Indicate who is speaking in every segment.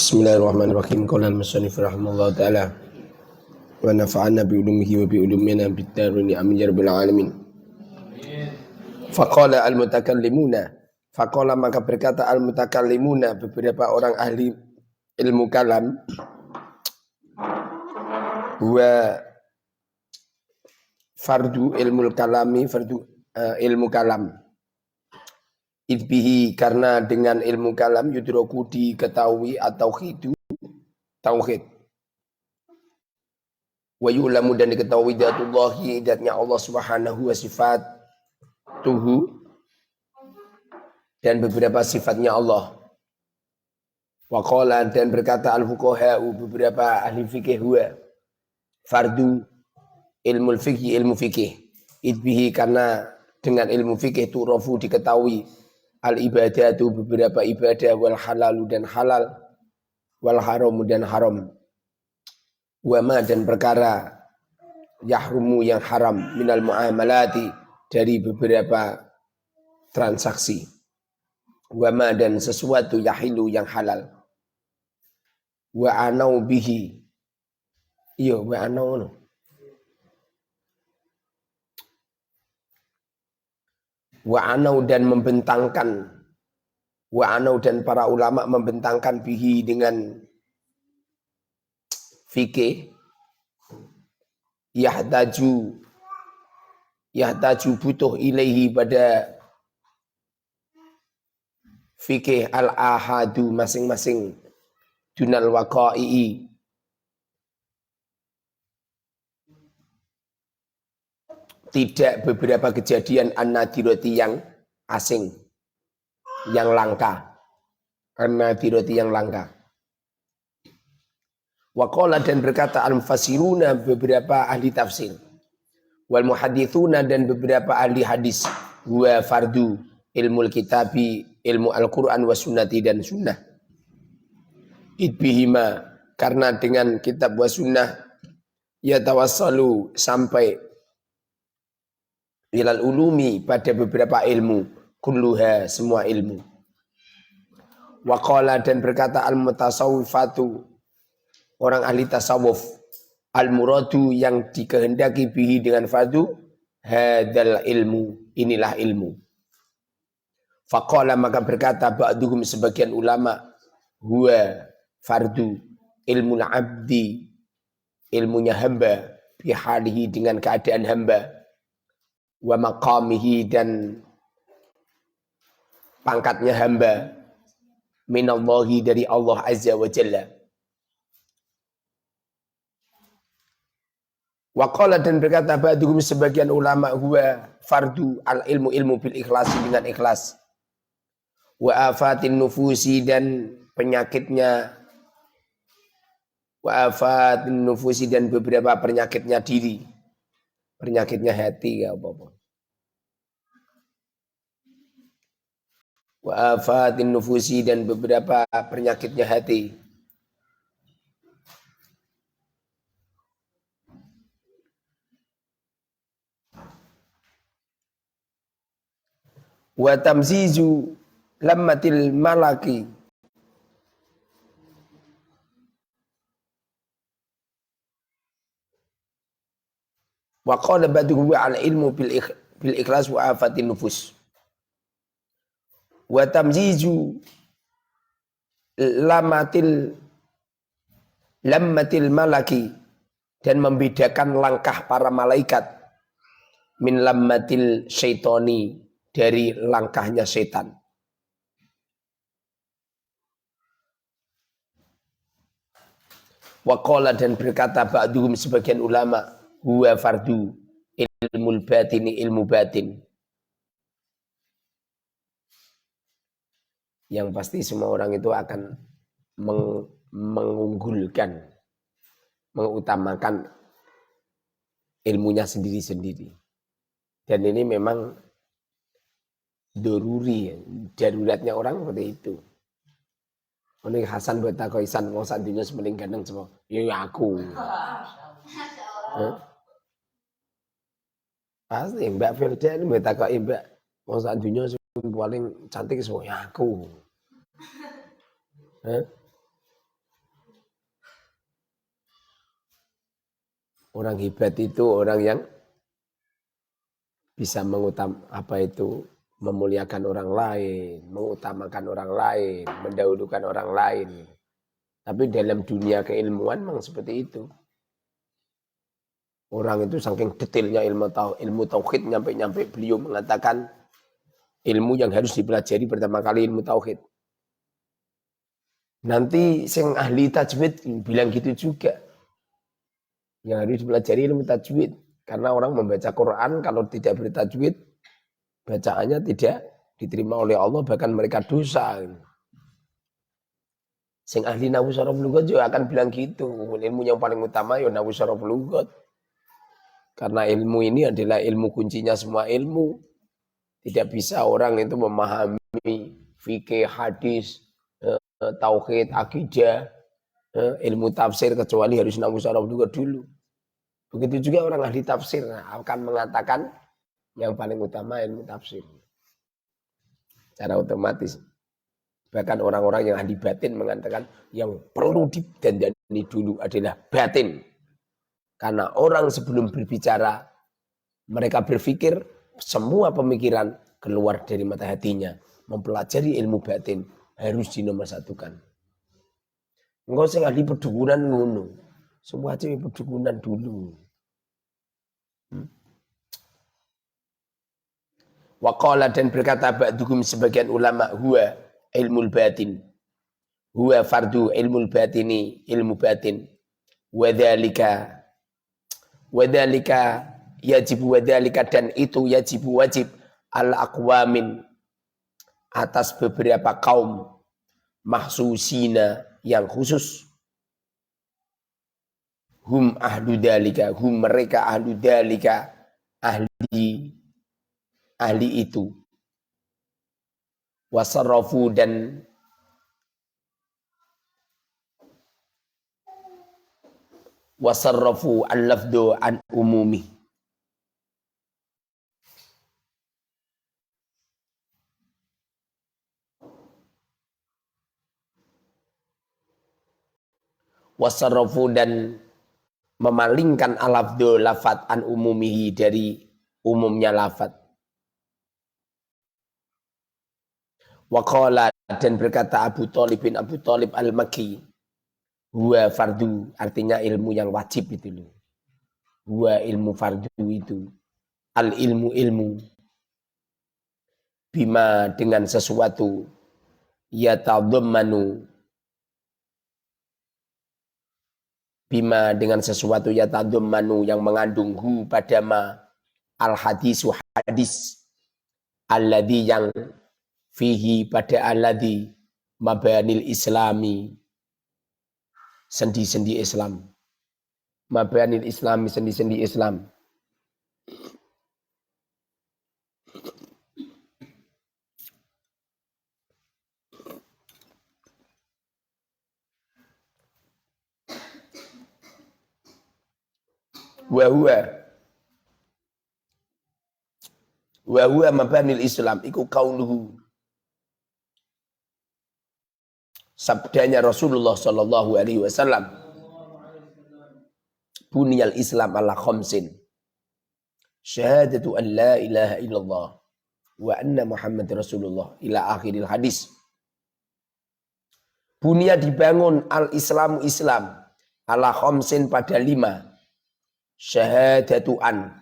Speaker 1: Bismillahirrahmanirrahim. Qala al-musannif rahimahullah ta'ala wa nafa'ana bi ulumihi wa bi ulumina bid darini amin ya rabbil alamin. Faqala al-mutakallimuna, faqala maka berkata al-mutakallimuna, beberapa orang ahli ilmu kalam, wa fardu ilmu kalami, fardu ilmu kalam. Idbihi, karena dengan ilmu kalam yudroku diketahui atau tauhid. Wa yu'lamu, dan diketahui dzatullahi, dzatnya Allah Subhanahu wa sifat tuhu, dan beberapa sifatnya Allah. Wa qala, dan berkata al-fuqaha'u, beberapa ahli fikih, huwa fardu ilmu fikih, ilmu fikih. Idbihi, karena dengan ilmu fikih tu'rafu diketahui al-ibadatu, beberapa ibadah, wal halalu, dan halal, wal haramu, dan haram, wama, dan perkara, yahrumu, yang haram, minal muamalati, dari beberapa transaksi, wama, dan sesuatu, yahilu, yang halal, wa anau bihi, iya wa anau, wa anau, dan membentangkan, wa anau, dan para ulama membentangkan bihi, dengan fikih, yahtaju butuh ilaihi, pada fikih al-ahadu, masing-masing, dunal waqa'i, tidak beberapa kejadian an-nadirati, yang asing, yang langka, an-nadirati, yang langka. Wa qala, dan berkata al-mufassiruna, beberapa ahli tafsir, wal muhadithuna, dan beberapa ahli hadis, huwa fardu ilmu kitabi, ilmu Al-Quran, wa sunnati, dan sunnah. Idbihima, karena dengan kitab wa sunnah, yatawassalu, sampai ilal ulumi, pada beberapa ilmu, kulluha, semua ilmu. Wa qala, dan berkata al-mutasawwifatu, orang ahli tasawuf, al-muradu, yang dikehendaki bihi, dengan fardu, hadal ilmu, inilah ilmu. Faqala, maka berkata ba'duhum, sebagian ulama, huwa fardu ilmu abdi, ilmunya hamba, bihalihi, dengan keadaan hamba, wa maqamihi, dan pangkatnya hamba, minallahi, dari Allah azza wa jalla. Wa qala, dan berkata ba'duhum, sebagian ulama, huwa fardu al ilmu, ilmu bil ikhlasi, dengan ikhlas, wa afatin nufusi, dan penyakitnya, wa afatin nufusi, dan beberapa penyakitnya diri, penyakitnya hati, ya apa-apa. Wa afatin nufusi, dan beberapa penyakitnya hati. Wa tamzizu lammatil malaki, wa qala ba'duhu al ilmu bil ikhlas wa afatin nufus. Wa tamzizu lammatil malaki, dan membedakan langkah para malaikat, min lammatil syaitoni, dari langkahnya setan. Wa qala, dan berkata ba'duhum, sebagian ulama, huwa fardu ilmul batini, ilmu batin. Yang pasti semua orang itu akan mengunggulkan, mengutamakan ilmunya sendiri-sendiri. Dan ini memang daruri, daruratnya orang seperti itu. Ini Hasan buat takoisan, mau saat dunia semeling gandeng semua. Ya aku. Pasti Mbak Firda ini buat takoi Mbak, mau saat dunia paling cantik semua. Ya aku. Orang hebat itu orang yang bisa memuliakan orang lain, mengutamakan orang lain, mendahulukan orang lain. Tapi dalam dunia keilmuan memang seperti itu. Orang itu saking detailnya ilmu tauhid nyampe beliau mengatakan ilmu yang harus dipelajari pertama kali ilmu tauhid. Nanti sing ahli tajwid bilang gitu juga. Yang harus dipelajari ilmu tajwid. Karena orang membaca Quran kalau tidak bertajwid, bacaannya tidak diterima oleh Allah, bahkan mereka dosa. Sing ahli nahwu saraf lugat juga akan bilang gitu. Ilmu yang paling utama ya nahwu saraf lugat. Karena ilmu ini adalah ilmu kuncinya semua ilmu. Tidak bisa orang itu memahami fikih, hadis, tauhid, akidah, ilmu tafsir kecuali harus nahwu saraf lugat dulu. Begitu juga orang ahli tafsir akan mengatakan yang paling utama ilmu tafsir. Secara otomatis. Bahkan orang-orang yang ahli batin mengatakan yang perlu didandani dulu adalah batin. Karena orang sebelum berbicara, mereka berpikir semua pemikiran keluar dari mata hatinya. Mempelajari ilmu batin harus dinomorsatukan. Engkau sing ahli pedukunan ngono. Semua cewek pedukunan dulu. Waqala dan berkata ba'duhum sebagian ulama huwa ilmul batin. Huwa fardu ilmul batini, ilmu batin. Wadhalika yajibu wadhalika dan itu yajibu wajib al aqwamin atas beberapa kaum mahsusina yang khusus. Hum ahlu dhalika, hum mereka ahlu dhalika, ahli itu. Wasarrafu dan wasarrafu al-lafdu an umumi. Wasarrafu dan memalingkan al-lafdu lafat an umumihi dari umumnya lafat. Waqala dan berkata Abu Thalib bin Abu Thalib al-Makki. Huwa fardu artinya ilmu yang wajib itu loh. Huwa ilmu fardu itu. Al ilmu bima dengan sesuatu yatadhammanu bima dengan sesuatu yatadhammanu yang mengandung hu pada ma al hadisu hadis alladhi yang fihi pada alladhi mabanil islami sendi-sendi Islam. Mabanil islami sendi-sendi Islam. Wa huwa mabanil Islam iku qauluhu sabdanya Rasulullah sallallahu alaihi wasallam buniyal Islam ala khamsin syahadatu an la ilaha illallah wa anna Muhammad Rasulullah ila akhiril hadis. Bunia dibangun al-Islamu Islam ala khamsin pada 5 syahadatu an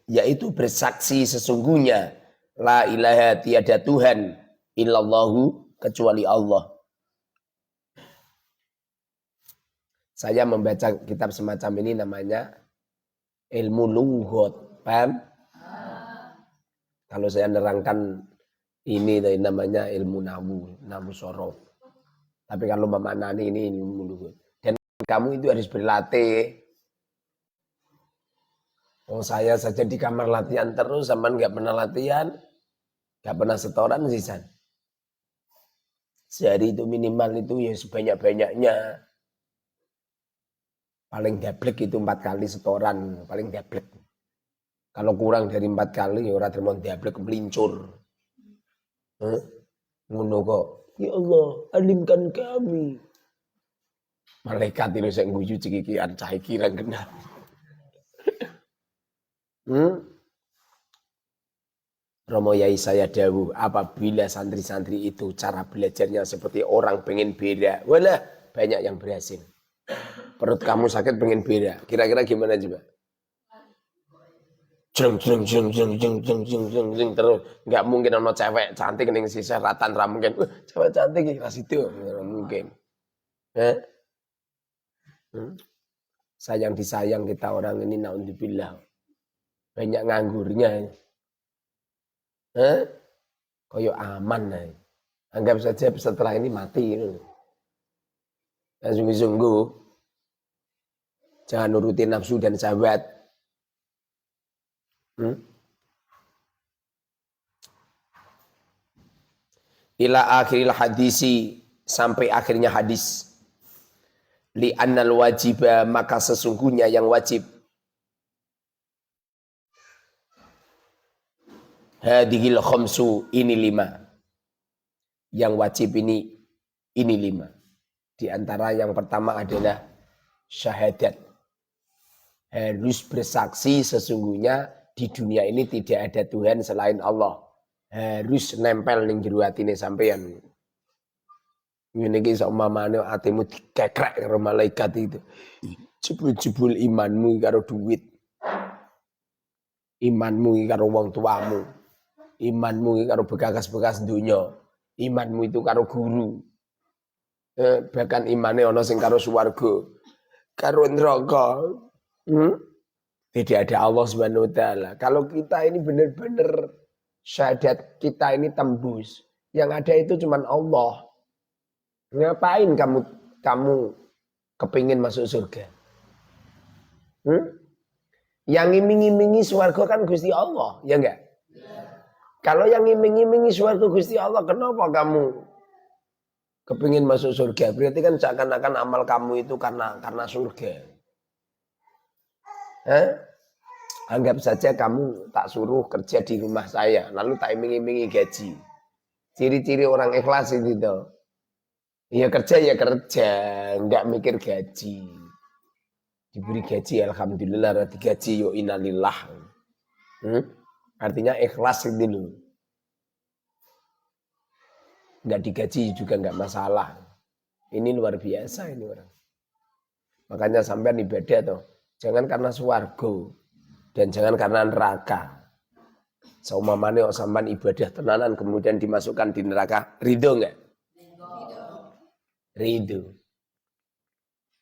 Speaker 1: yaitu bersaksi sesungguhnya la ilaha tiada Tuhan illallahu kecuali Allah. Saya membaca kitab semacam ini namanya ilmu lughat, paham? Kalau saya nerangkan ini namanya ilmu nahwu sorof. Tapi kalau memaknani ini ilmu lughat. Dan kamu itu harus berlatih. Oh, saya saja di kamar latihan terus, zaman nggak pernah latihan, nggak pernah setoran sih San. Sehari itu minimal itu ya sebanyak-banyaknya. Paling dablek itu 4 kali setoran, paling dablek. Kalau kurang dari 4 kali ya ora termon dablek melincur. Ngono kok. Ya Allah, alimkan kami. Malaikat itu sing guyu cikikian cah iki ra genah. Romo Yai saya dawuh, apabila santri-santri itu cara belajarnya seperti orang pengen beda, walah banyak yang berhasil. Perut kamu sakit pengen beda, kira-kira gimana coba? Jeng terus, nggak mungkin ono cewek cantik ning sisa ratan ra mungkin. Cewek cantik iki ra situ, ora mungkin. Sayang disayang kita orang ini naudzubillah. Banyak nganggurnya. Koyo aman nih. Anggap saja setelah ini mati. Dan sungguh-sungguh jangan nurutin nafsu dan syahwat. Ila akhiril hadisi, sampai akhirnya hadis. Li annal wajiba, maka sesungguhnya yang wajib. Hadhil khamsu, ini 5. Yang wajib ini 5. Di antara yang pertama adalah syahadat. Harus bersaksi sesungguhnya di dunia ini tidak ada Tuhan selain Allah. Harus nempel ning jero atine sampean. Ngene iki saumpamane atimu dikekrek karo malaikat itu. Jebul-jebul imanmu karo duit. Imanmu karo wong tuamu. Imanmu karo bekas-bekas dunya. Imanmu itu karo guru. Bahkan imane ana sing karo swarga, karo neraka. Tidak ada Allah Subhanahu wa taala. Kalau kita ini benar-benar syahadat kita ini tembus, yang ada itu cuman Allah. Ngapain kamu kepingin masuk surga? Yang ngiming-ngimingi swarga kan Gusti Allah, ya enggak? Kalau yang ngiming-ngimingi swarga Gusti Allah, kenapa kamu kepingin masuk surga? Berarti kan seakan-akan amal kamu itu karena surga. Anggap saja kamu tak suruh kerja di rumah saya, lalu tak iming-imingi gaji. Ciri-ciri orang ikhlas itu. Ya kerja, enggak mikir gaji. Diberi gaji, alhamdulillah, digaji, yo innalillah. Artinya ikhlas itu loh. Enggak digaji juga enggak masalah. Ini luar biasa ini orang. Makanya sampean ibadah toh, jangan karena swarga dan jangan karena neraka. Saumpamane kok sampean ibadah tenanan kemudian dimasukkan di neraka, ridho enggak? Ridho.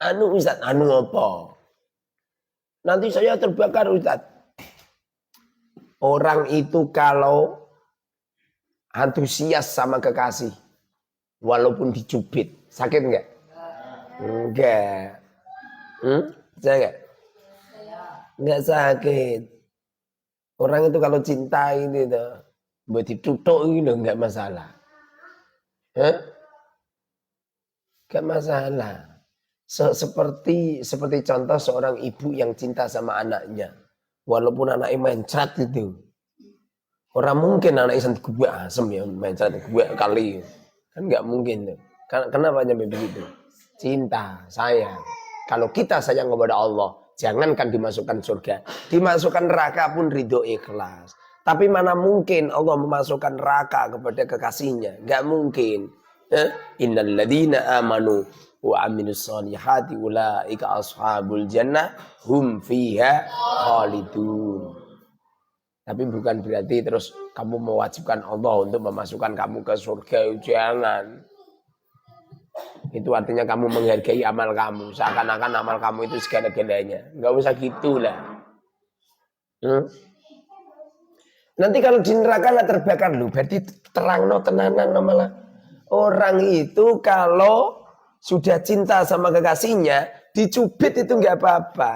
Speaker 1: Anu Ustaz, anu apa? Nanti saya terbakar Ustaz. Orang itu kalau antusias sama kekasih, walaupun dicubit, sakit enggak? Enggak. Saya enggak? Enggak sakit. Orang itu kalau cinta ini tuh, buat ditutuk ini loh, enggak masalah. Enggak masalah. Seperti contoh seorang ibu yang cinta sama anaknya. Walaupun anaknya mencret itu. Orang mungkin anaknya sangat gue asem ya, mencret gue kali. Kan enggak mungkin tuh. Kenapa nyampe begitu? Cinta, sayang. Kalau kita sayang kepada Allah, jangankan dimasukkan surga, dimasukkan neraka pun ridho ikhlas. Tapi mana mungkin Allah memasukkan neraka kepada kekasihnya? Enggak mungkin. Innal ladzina amanu wa aminus solihati ulaika ashabul jannah hum fiha khalidun. Tapi bukan berarti terus kamu mewajibkan Allah untuk memasukkan kamu ke surga, jangan. Itu artinya kamu menghargai amal kamu, seakan-akan amal kamu itu segala-galanya. Enggak usah gitulah. Nanti kalau di neraka lah terbakar lu, berarti terangno tenanan malah. Orang itu kalau sudah cinta sama kekasihnya, dicubit itu enggak apa-apa.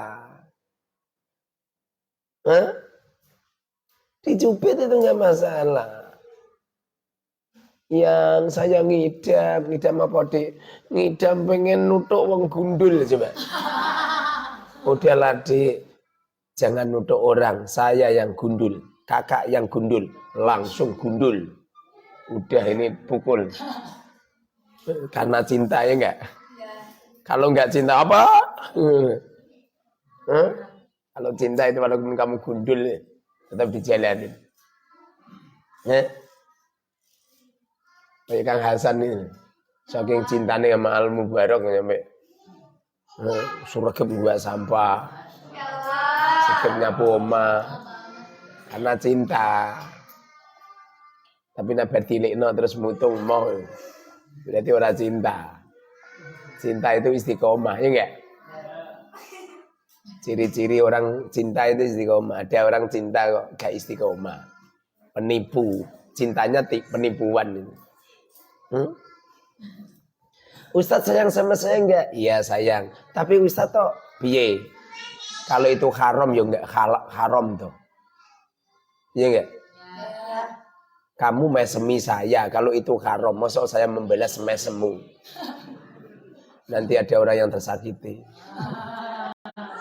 Speaker 1: Dicubit itu enggak masalah. Yang saya ngidam apa dek? Ngidam pengen nutuk wong gundul coba. Udahlah dek, jangan nutuk orang, saya yang gundul, kakak yang gundul, langsung gundul. Udah ini pukul. Karena cinta ya enggak? Kalau nggak cinta apa? Kalau cinta itu walaupun kamu gundul tetap dijalanin. Kayak Kang Hasan ini, saking cintanya sama Al Mubarak sampai suregep buat sampah, suregep nyapu omah, karena cinta. Tapi nak bertilikno terus mutung mau, berarti orang cinta. Cinta itu istiqomah, ya enggak? Ciri-ciri orang cinta itu istiqomah. Ada orang cinta kok gak istiqomah, penipu. Cintanya penipuan itu. Ustadz sayang sama saya enggak? Iya sayang. Tapi Ustadz toh piye? Kalau itu haram ya enggak haram toh. Iya enggak? Kamu mesemi saya. Kalau itu haram, masa saya membalas mesemu? Nanti ada orang yang tersakiti.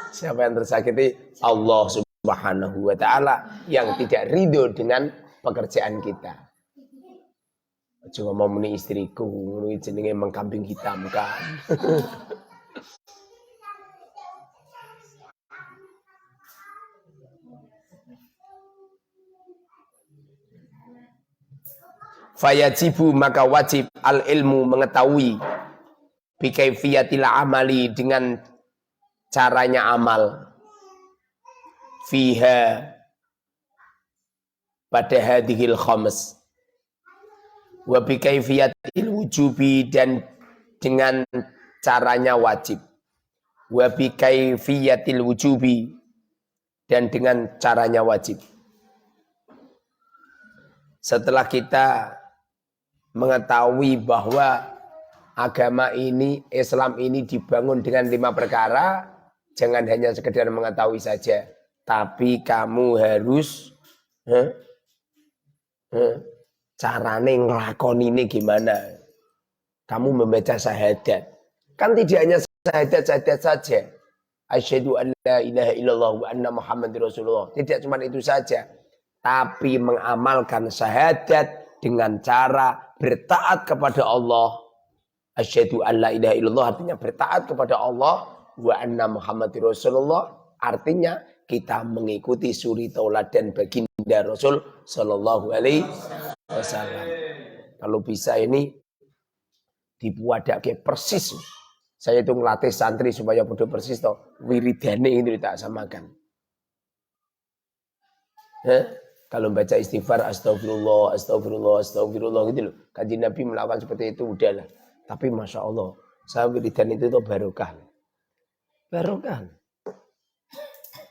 Speaker 1: Siapa yang tersakiti? Allah Subhanahu wa ta'ala yang tidak ridho dengan pekerjaan kita. Cuma mau meni istriku, ini jenenge mengkambing hitam kan. Fayajibu maka wajib al ilmu mengetahui bikaifiyatil amali dengan caranya amal fiha pada hadhil khams wa bikaifiyatil wujubi dan dengan caranya wajib wa bikaifiyatil wujubi dan dengan caranya wajib. Setelah kita mengetahui bahwa agama ini, Islam ini dibangun dengan 5 perkara, jangan hanya sekedar mengetahui saja, tapi kamu harus carane ngelakoni ini gimana. Kamu membaca syahadat, kan tidak hanya syahadat saja. Asyhadu an la ilaha illallah wa anna Muhammadur Rasulullah. Tidak cuma itu saja, tapi mengamalkan syahadat dengan cara bertaat kepada Allah. Asyhadu an la ilaha illallah artinya bertaat kepada Allah, wa anna Muhammadur Rasulullah artinya kita mengikuti suri tauladan baginda Rasul sallallahu alaihi wasallam. Kalau bisa ini dibuadake persis. Saya itu ngelatih santri supaya bodoh persis toh wiridane ini tak samakan. Kalau baca istighfar astagfirullah, astagfirullah, astagfirullah gitu loh. Kanjeng Nabi melakukan seperti itu udahlah. Tapi Masya Allah, saya wiridan itu tuh barokah. Barokah.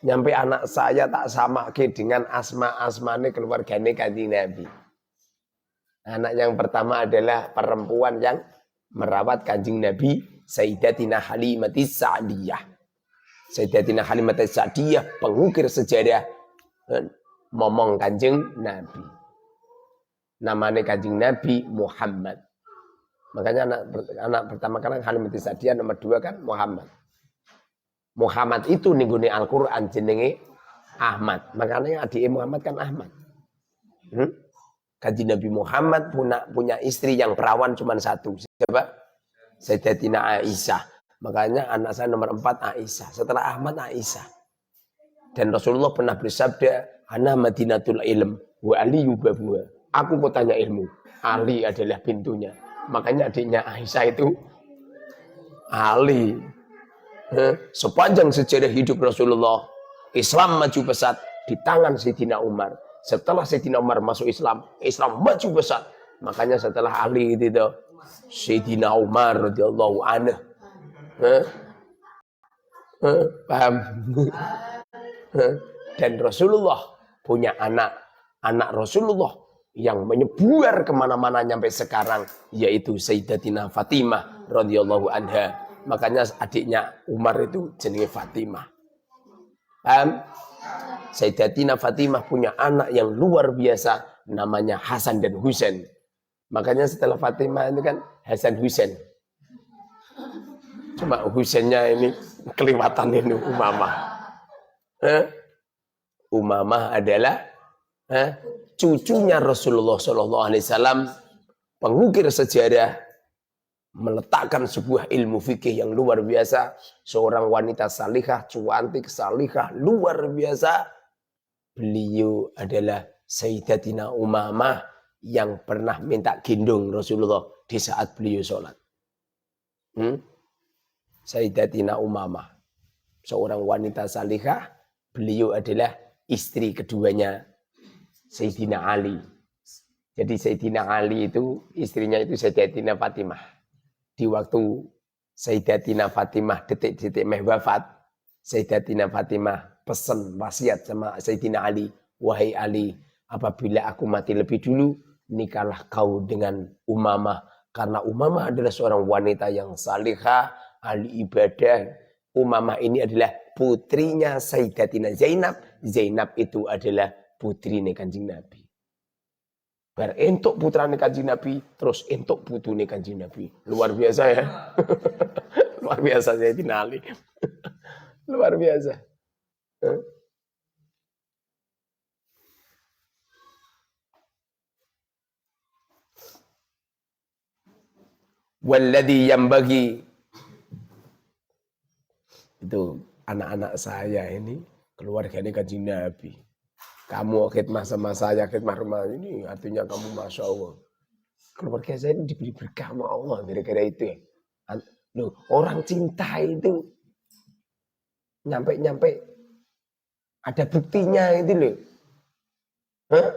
Speaker 1: Nyampe anak saya tak sama dengan asma-asmane keluargane Kanjeng Nabi. Anak yang pertama adalah perempuan yang merawat Kanjeng Nabi, Sayyidatina Halimatis Sa'diyah. Sayyidatina Halimatis Sa'diyah, pengukir sejarah momong Kanjeng Nabi. Namanya Kanjeng Nabi Muhammad. Makanya anak pertama kan Halimatis Sa'diyah, nomor 2 kan Muhammad. Muhammad itu ninggone Al-Qur'an jenenge Ahmad. Makanya adik Muhammad kan Ahmad. Kanjeng Nabi Muhammad punya istri yang perawan cuma 1. Siapa? Sayyidatina Aisyah. Makanya anak saya nomor 4 Aisyah. Setelah Ahmad Aisyah. Dan Rasulullah pernah bersabda, ana madinatul ilm wa aliyu babuha. Aku kotanya ilmu, Ali adalah pintunya. Makanya adiknya Aisyah itu Ali. Sepanjang sejarah hidup Rasulullah, Islam maju pesat di tangan Sayyidina Umar. Setelah Sayyidina Umar masuk Islam, Islam maju pesat. Makanya setelah Ali itu Sayyidina Umar radhiyallahu anhu. Paham? Dan Rasulullah punya anak Rasulullah yang menyebar kemana-mana sampai sekarang, yaitu Sayyidatina Fatimah radhiyallahu anha. Makanya adiknya Umar itu jenenge Fatimah. Sayyidatina Fatimah punya anak yang luar biasa, namanya Hasan dan Husain. Makanya setelah Fatimah itu kan Hasan Husain. Cuma Husainnya ini kelewatan ini Umamah. Umamah adalah cucunya Rasulullah SAW, pengukir sejarah, meletakkan sebuah ilmu fikih yang luar biasa. Seorang wanita salihah, cantik, salihah, luar biasa. Beliau adalah Sayyidatina Umamah yang pernah minta gendong Rasulullah di saat beliau sholat. Sayyidatina Umamah, seorang wanita salihah, beliau adalah istri keduanya Sayyidina Ali. Jadi Sayyidina Ali itu istrinya itu Sayyidatina Fatimah. Di waktu Sayyidatina Fatimah detik-detik wafat, Sayyidatina Fatimah pesan wasiat sama Sayyidina Ali, wahai Ali, apabila aku mati lebih dulu, nikahlah kau dengan Umamah, karena Umamah adalah seorang wanita yang salihah, ahli ibadah. Umamah ini adalah putrinya Sayyidatina Zainab. Zainab itu adalah putri Kanjeng Nabi. Bar entuk putrane Kanjeng Nabi, terus entuk putune Kanjeng Nabi. Luar biasa ya. Luar biasa Sayyidina Ali. Luar biasa. Walladhi yambagi, itu anak-anak saya ini keluarganya Kanjeng Nabi. Kamu khidmah sama saya, khidmah rumah ini artinya kamu Masya Allah. Keluarga saya ini diberi berkah sama Allah, kira-kira itu ya. Loh, orang cinta itu nyampe ada buktinya itu loh. Hah?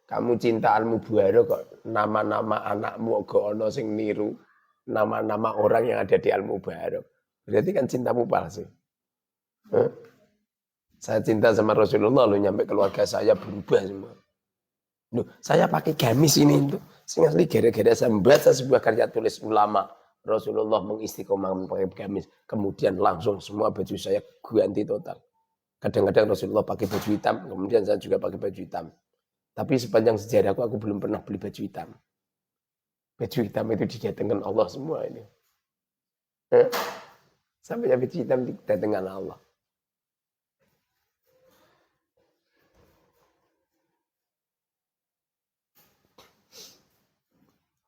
Speaker 1: Kamu cinta Al-Mubarak kok nama-nama anakmu kok ono sing niru nama-nama orang yang ada di Al-Mubarak. Berarti kan cintamu palsu. Hah? Saya cinta sama Rasulullah, loh nyampe keluarga saya berubah semua. Loh, saya pakai gamis ini itu. Sing asli gara-gara saya membaca sebuah karya tulis ulama. Rasulullah mengistiqomahkan pakai gamis. Kemudian langsung semua baju saya ganti total. Kadang-kadang Rasulullah pakai baju hitam, kemudian saya juga pakai baju hitam. Tapi sepanjang sejarahku aku belum pernah beli baju hitam. Baju hitam itu didatangkan Allah semua ini. Sampai baju hitam didatangkan Allah.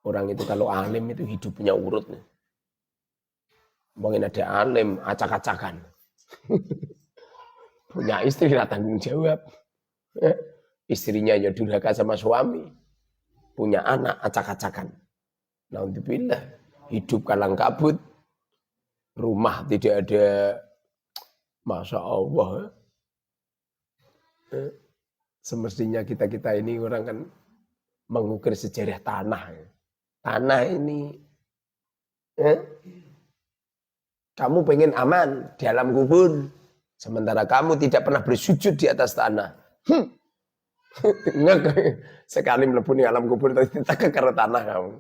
Speaker 1: Orang itu kalau alim itu hidupnya urut. Mungkin ada alim, acak-acakan. Punya istri, tidak tanggung jawab. Istrinya ya durhaka sama suami. Punya anak, acak-acakan. Alhamdulillah, hidup kalang kabut. Rumah tidak ada. Masya Allah. Semestinya kita ini orang kan mengukir sejarah tanah. Tanah ini, kamu pengen aman di alam kubur, sementara kamu tidak pernah bersujud di atas tanah. Sekali melepuh di alam kubur, kita keker tanah kamu.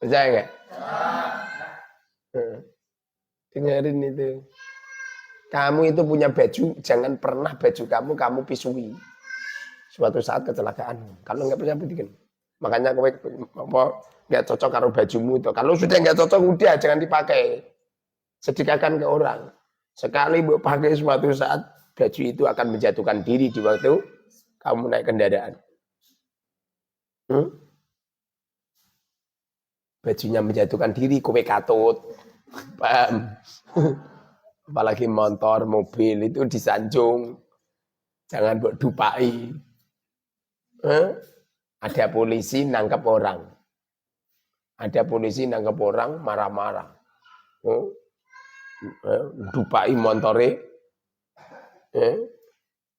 Speaker 1: Percaya nggak? Dengerin itu. Kamu itu punya baju, jangan pernah baju kamu pisui. Suatu saat kecelakaan. Kalau nggak percaya buktikan. Makanya kowe apa nggak cocok karo bajumu itu. Kalau sudah nggak cocok udah jangan dipakai. Sedekahkan ke orang. Sekali mbok pakai suatu saat baju itu akan menjatuhkan diri di waktu kamu naik kendaraan. Bajunya menjatuhkan diri, kowe katut. Paham? Apalagi motor, mobil itu disanjung. Jangan buat dupai. Ada polisi nangkap orang. Ada polisi nangkap orang marah-marah. Dupai montore.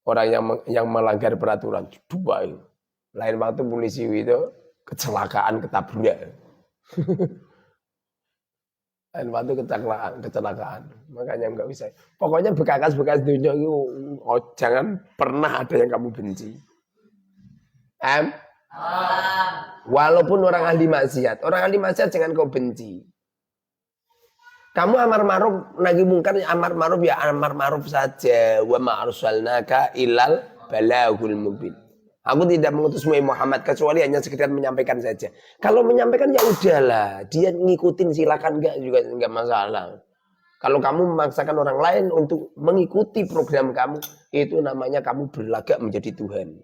Speaker 1: Orang yang melanggar peraturan. Dupai. Lain waktu polisi itu kecelakaan, ketabrak. Lain waktu kecelakaan. Makanya enggak bisa. Pokoknya bekas-bekas dunia itu jangan pernah ada yang kamu benci. Walaupun orang ahli maksiat jangan kau benci. Kamu amar ma'ruf nahi mungkar, amar ma'ruf saja. Wa ma arsalnaka illal balaghul mubin. Aku tidak mengutusmu Muhammad kecuali hanya sekedar menyampaikan saja. Kalau menyampaikan ya udahlah, dia ngikutin silakan enggak masalah. Kalau kamu memaksakan orang lain untuk mengikuti program kamu, itu namanya kamu berlagak menjadi Tuhan.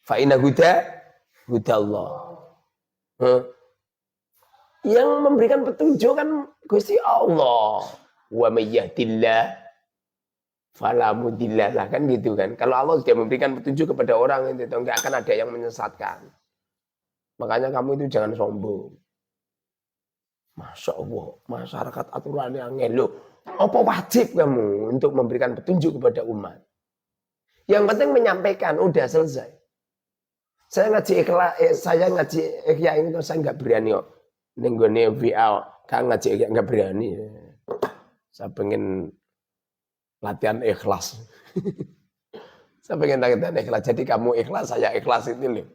Speaker 1: Fa inna huda Allah. Yang memberikan petunjuk kan Gusti Allah. Wa may yahdillah fala mudhillalah, kan gitu kan. Kalau Allah sudah memberikan petunjuk kepada orang itu enggak akan ada yang menyesatkan. Makanya kamu itu jangan sombong. Masya Allah, masyarakat aturan yang ngelo. Apa wajib kamu untuk memberikan petunjuk kepada umat? Yang penting menyampaikan, udah selesai. Saya ngaji ikhya ini saya nggak berani kok. Nenggone VA, kan ngaji ikhya nggak berani. Saya pengen latihan ikhlas. Saya pengen latihan ikhlas. Jadi kamu ikhlas, saya ikhlas itu loh.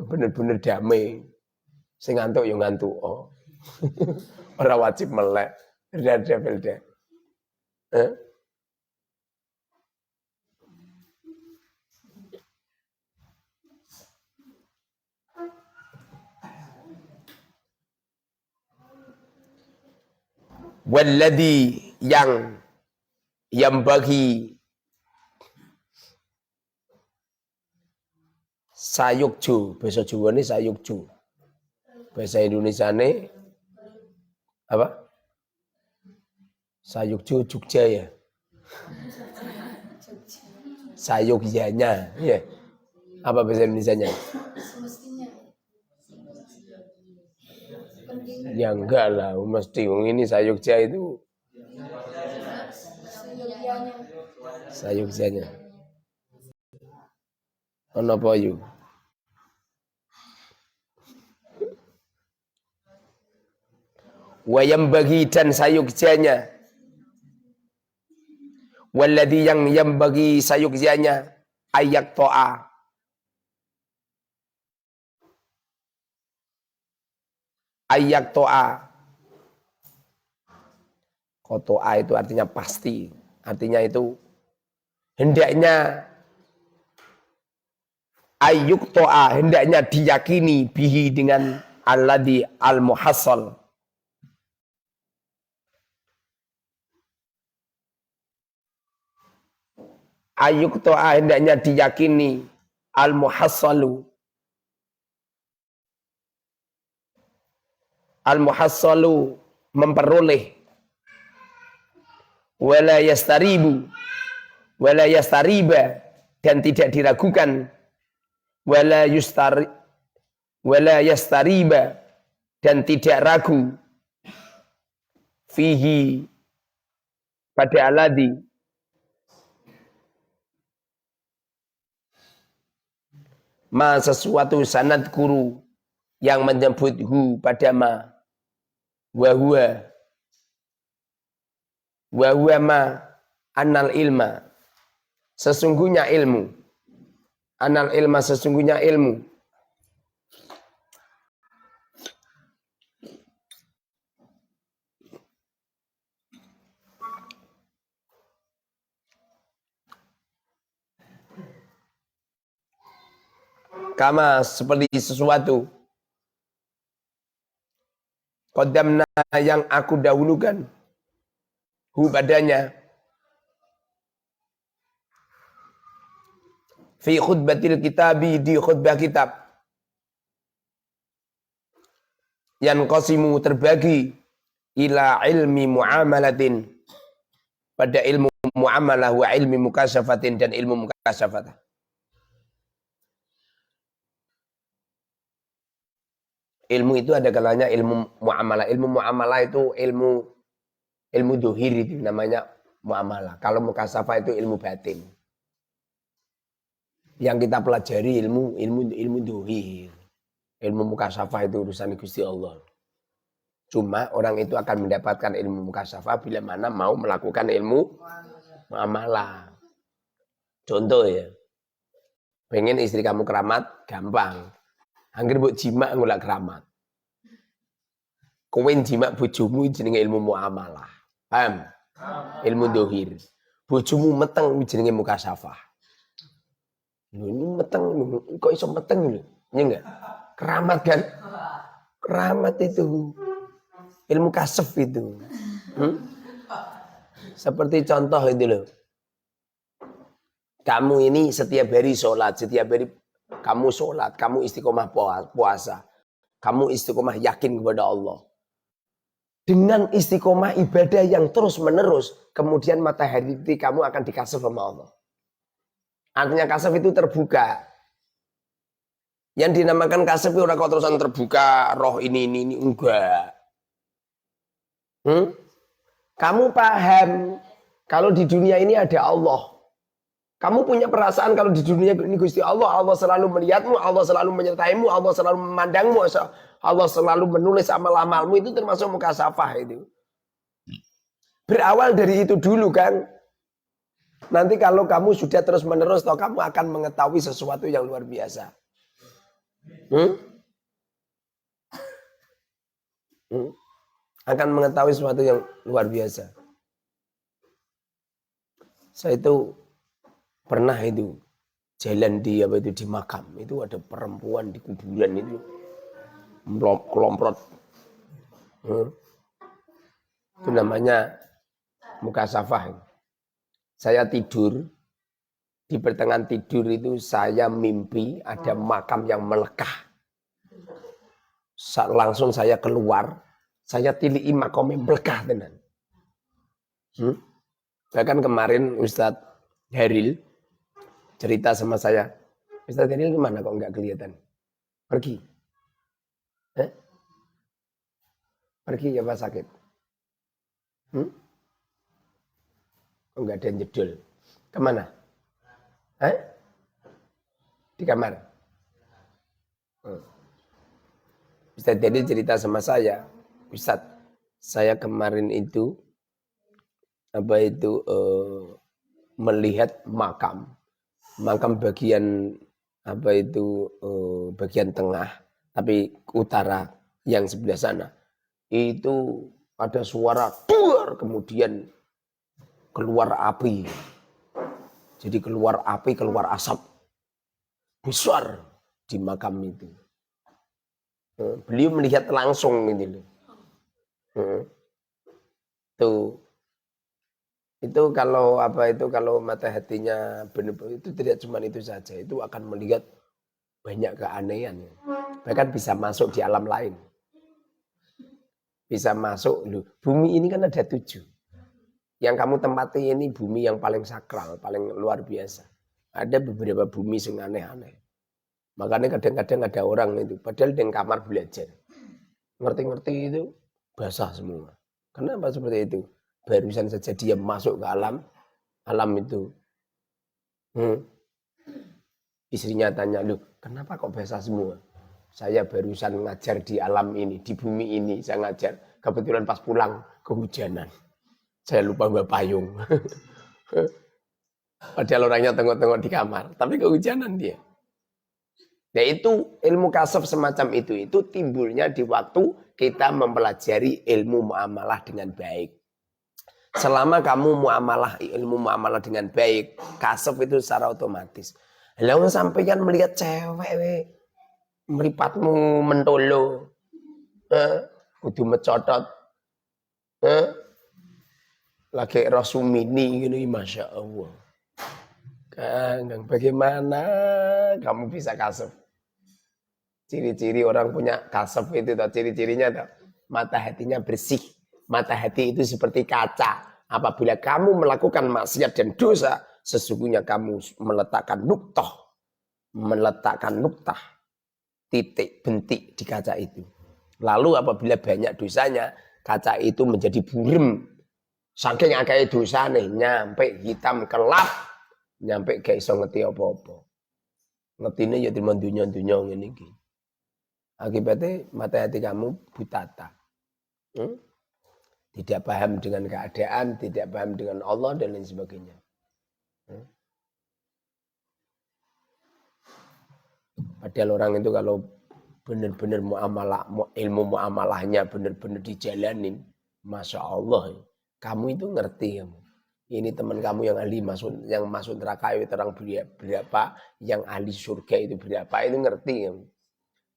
Speaker 1: Bener-bener damai. Sing ngantuk yo ngantuk. Oh. Ora wajib melek. Belda. Walladhi yang bagi sayukju, bahasa Jawa ini sayukju. Bahasa Indonesia ini apa? Sayukju Jogja ya. Sayugyanya, ya. Apa bahasa Indonesianya? Ya enggak lah, mesti ini Sayugja itu. Sayugyanya. Ono apa yu? Wayam bagi dan sayugyanya. Walladhi yang bagi sayugyanya ayak to'a. Ayak to'a. Koto'a itu artinya pasti. Artinya itu hendaknya ayuk to'a, hendaknya diyakini bihi dengan alladhi al-muhassal. Ayuk to'a, hendaknya diyakini al-muhassalu. Al-muhassalu memperoleh. Wala yastaribu. Wala yastariba. Dan tidak diragukan. Wala yastariba. Dan tidak ragu. Fihi. Pada alladhi. Ma sesuatu sanad guru. Yang menyebut hu pada ma. Wahuwa ma anal ilma, sesungguhnya ilmu. Anal ilma, sesungguhnya ilmu. Kama seperti sesuatu. Qadamna yang aku dahulukan. Hu padanya. Fi khutbatil kitabi, di khutbah kitab. Yang qasimu terbagi. Ila ilmi muamalatin. Pada ilmu muamalah wa ilmi mukasyafatin dan ilmu mukasyafat. Ilmu itu ada kalanya ilmu muamalah. Ilmu muamalah itu ilmu dohir itu namanya muamalah. Kalau mukasyafah itu ilmu batin. Yang kita pelajari ilmu dohir. Ilmu mukasyafah itu urusan Gusti Allah. Cuma orang itu akan mendapatkan ilmu mukasyafah bila mana mau melakukan ilmu muamalah. Contoh ya. Pengen istri kamu keramat, gampang. Angger mbok jima ngulak keramat. Kowe jima bojomu jenenge ilmu muamalah. Paham? Ilmu dohir. Bojomu meteng jenenge mukasyafah. Lho ini meteng kok iso meteng lho. Ya enggak? Keramat kan? Keramat itu ilmu kasef itu. Seperti contoh itu loh. Kamu ini setiap hari sholat, setiap hari kamu sholat, kamu istiqomah puasa. Kamu istiqomah yakin kepada Allah. Dengan istiqomah ibadah yang terus menerus, kemudian matahari kamu akan dikasih sama Allah. Artinya kasaf itu terbuka. Yang dinamakan kasaf itu orang kok terusan terbuka, roh ini, enggak. Kamu paham kalau di dunia ini ada Allah. Kamu punya perasaan kalau di dunia ini Gusti Allah, Allah selalu melihatmu, Allah selalu menyertaimu, Allah selalu memandangmu, Allah selalu menulis amal-amalmu, itu termasuk mukasafah itu. Berawal dari itu dulu kan. Nanti kalau kamu sudah terus menerus, toh kamu akan mengetahui sesuatu yang luar biasa. Akan mengetahui sesuatu yang luar biasa. Saya itu pernah itu jalan di makam, itu ada perempuan di kuburan itu kelomprot. Itu namanya mukasafah. Saya tidur, di pertengahan tidur itu saya mimpi ada makam yang melekah. Langsung saya keluar, saya tilii makam yang melekah tenan. Bahkan kemarin Ustadz Heril cerita sama saya, Ustadz Heril kemana kok nggak kelihatan? Pergi. Pergi ya Pak sakit? Enggak ada yang jedul. Kemana? Di kamar. Ustadz Heril cerita sama saya, Ustadz, saya kemarin itu melihat makam bagian bagian tengah, tapi utara yang sebelah sana itu ada suara duar, kemudian keluar api. Jadi keluar api, keluar asap besar di makam itu. Beliau melihat langsung gitu. Itu kalau kalau mata hatinya benar-benar itu tidak cuma itu saja, itu akan melihat banyak keanehan. Bahkan bisa masuk di alam lain. Bisa masuk loh. Bumi ini kan ada 7. Yang kamu tempati ini bumi yang paling sakral, paling luar biasa. Ada beberapa bumi yang aneh-aneh. Makanya kadang-kadang ada orang itu, padahal di kamar belajar. Ngerti-ngerti itu basah semua. Kenapa seperti itu? Barusan saja dia masuk ke alam itu. Istrinya tanya, loh kenapa kok basah semua? Saya barusan ngajar di alam ini, di bumi ini saya ngajar. Kebetulan pas pulang kehujanan. Saya lupa bawa payung. Padahal orangnya tengok-tengok di kamar. Tapi kehujanan dia. Yaitu ilmu kasaf semacam itu timbulnya di waktu kita mempelajari ilmu muamalah dengan baik. Selama kamu ilmu muamalah dengan baik, kasaf itu secara otomatis. Lalu sampeyan melihat cewek, meripatmu mentolo, kudu mecotot, lagi Rasumini gini, masya Allah. Kang, bagaimana kamu bisa kasaf? Ciri-ciri orang punya kasaf itu, ciri-cirinya mata hatinya bersih. Mata hati itu seperti kaca. Apabila kamu melakukan maksiat dan dosa, sesungguhnya kamu meletakkan nuktah, titik bentik di kaca itu. Lalu apabila banyak dosanya, kaca itu menjadi buram. Saking akeh dosane nyampe hitam kelap, nyampe gak iso ngerti apa-apa. Ngertine ya timbang dunya-dunya ngene iki. Akibatnya mata hati kamu butata. Tidak paham dengan keadaan, tidak paham dengan Allah dan lain sebagainya. Padahal orang itu kalau benar-benar ilmu muamalahnya benar-benar dijalanin, masya Allah, kamu itu ngerti. Ini teman kamu yang masuk neraka itu orang berapa, yang ahli surga itu berapa, itu ngerti.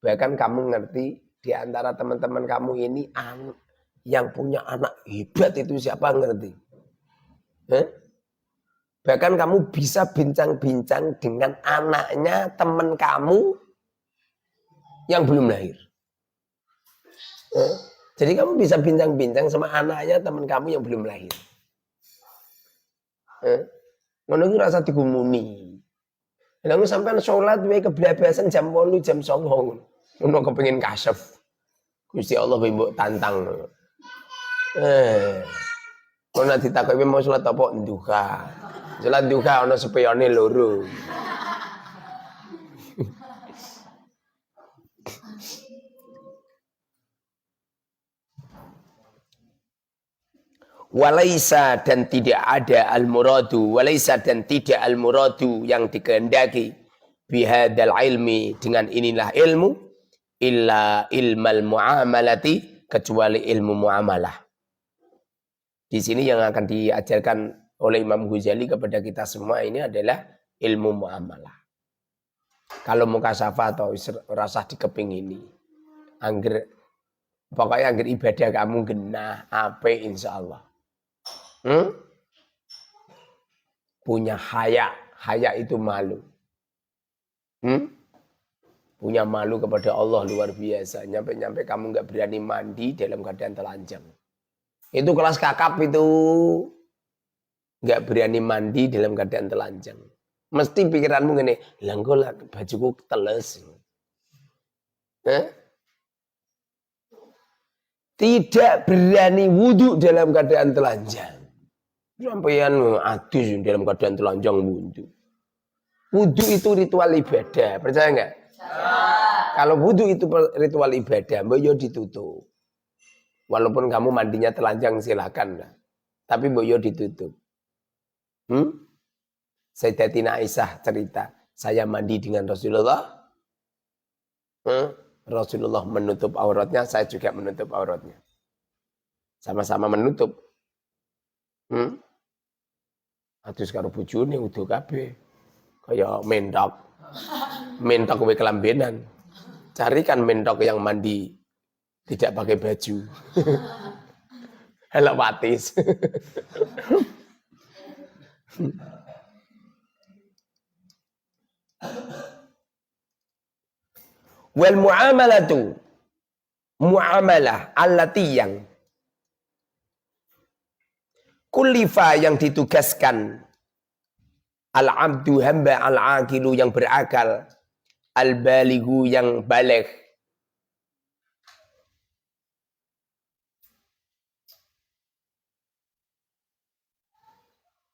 Speaker 1: Bahkan kamu ngerti di antara teman-teman kamu ini yang punya anak hebat itu siapa ngerti? Bahkan kamu bisa bincang-bincang dengan anaknya teman kamu yang belum lahir. Jadi kamu bisa bincang-bincang sama anaknya teman kamu yang belum lahir. Ngono iki rasa digumuni. Lalu sampean sholat wae keblabasan jam 8 jam 9. Ngono kepengin kasef. Gusti Allah mbok tantang. Kalau nanti ditakoki mau sholat apa duha. Sholat duha ana sepeyane loro. Walaisa dan tidak ada al-muradu, walaisa dan tidak al-muradu yang dikehendaki bihadal ilmi dengan inilah ilmu illa ilmal muamalati kecuali ilmu muamalah. Di sini yang akan diajarkan oleh Imam Ghazali kepada kita semua ini adalah ilmu muamalah. Kalau mukasafah atau rasah dikeping ini, pokoknya angger ibadah kamu genah ape insyaallah. Punya haya itu malu. Punya malu kepada Allah luar biasa. Nyampe kamu nggak berani mandi dalam keadaan telanjang. Itu kelas kakap itu. Nggak berani mandi dalam keadaan telanjang. Mesti pikiranmu gini, langgo lah bajuku teles. Tidak berani wudhu dalam keadaan telanjang. Sampaian adus dalam keadaan telanjang wudhu. Wudhu itu ritual ibadah, percaya nggak? Kalau wudhu itu ritual ibadah, boyo ditutup. Walaupun kamu mandinya telanjang silakan lah. Tapi boyo ditutup. Sayyidatina Aisyah cerita, saya mandi dengan Rasulullah. Rasulullah menutup auratnya, saya juga menutup auratnya. Sama-sama menutup. Adus karo bojone udah kabeh. Kayak mentok. Mentok kowe kelambenan. Carikan mentok yang mandi tidak pakai baju. Helak watis. Wal muamalatu muamalah allati yang kullifa yang ditugaskan al-abdu hamba al-aqilu yang berakal al-balighu yang baligh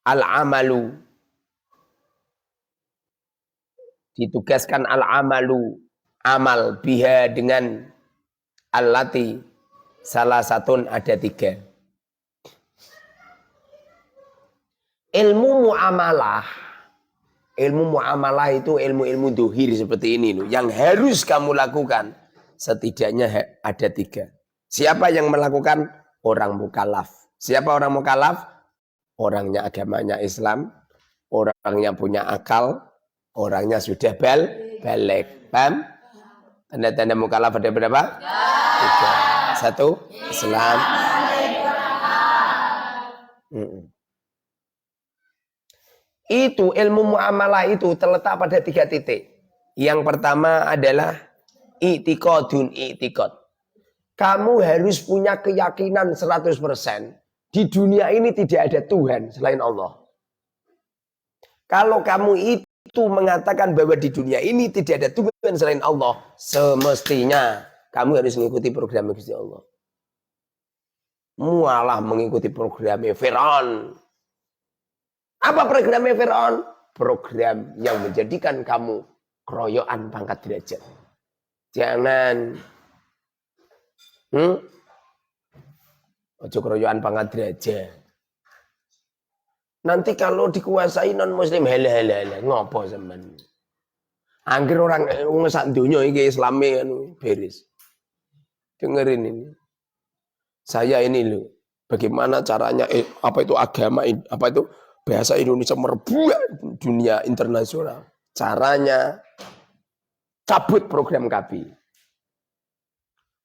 Speaker 1: al-amalu ditugaskan al-amalu amal biha dengan allati salah satu ada 3. Ilmu muamalah itu ilmu-ilmu dohir seperti ini loh. Yang harus kamu lakukan setidaknya ada 3. Siapa yang melakukan? Orang mukallaf. Siapa orang mukallaf? Orangnya agamanya Islam, orangnya punya akal, orangnya sudah balik. Paham? Tanda-tanda mukallaf ada berapa? 3. 1. Islam. Itu ilmu muamalah itu terletak pada 3 titik. Yang pertama adalah i'tiqadun i'tiqad. Kamu harus punya keyakinan 100%. Di dunia ini tidak ada Tuhan selain Allah. Kalau kamu itu mengatakan bahwa di dunia ini tidak ada Tuhan selain Allah, semestinya kamu harus mengikuti program Gusti Allah. Mualah mengikuti programnya Firaun. Apa programnya Firaun? Program yang menjadikan kamu keroyokan pangkat derajat. Jangan ojo keroyokan pangkat derajat. Nanti kalau dikuasai non muslim hele ngopo zaman. Angger orang sak donya iki Islame beres. Dengerin ini. Saya ini loh, bagaimana caranya apa itu agama apa itu bahasa Indonesia merebut dunia internasional. Caranya cabut program KB.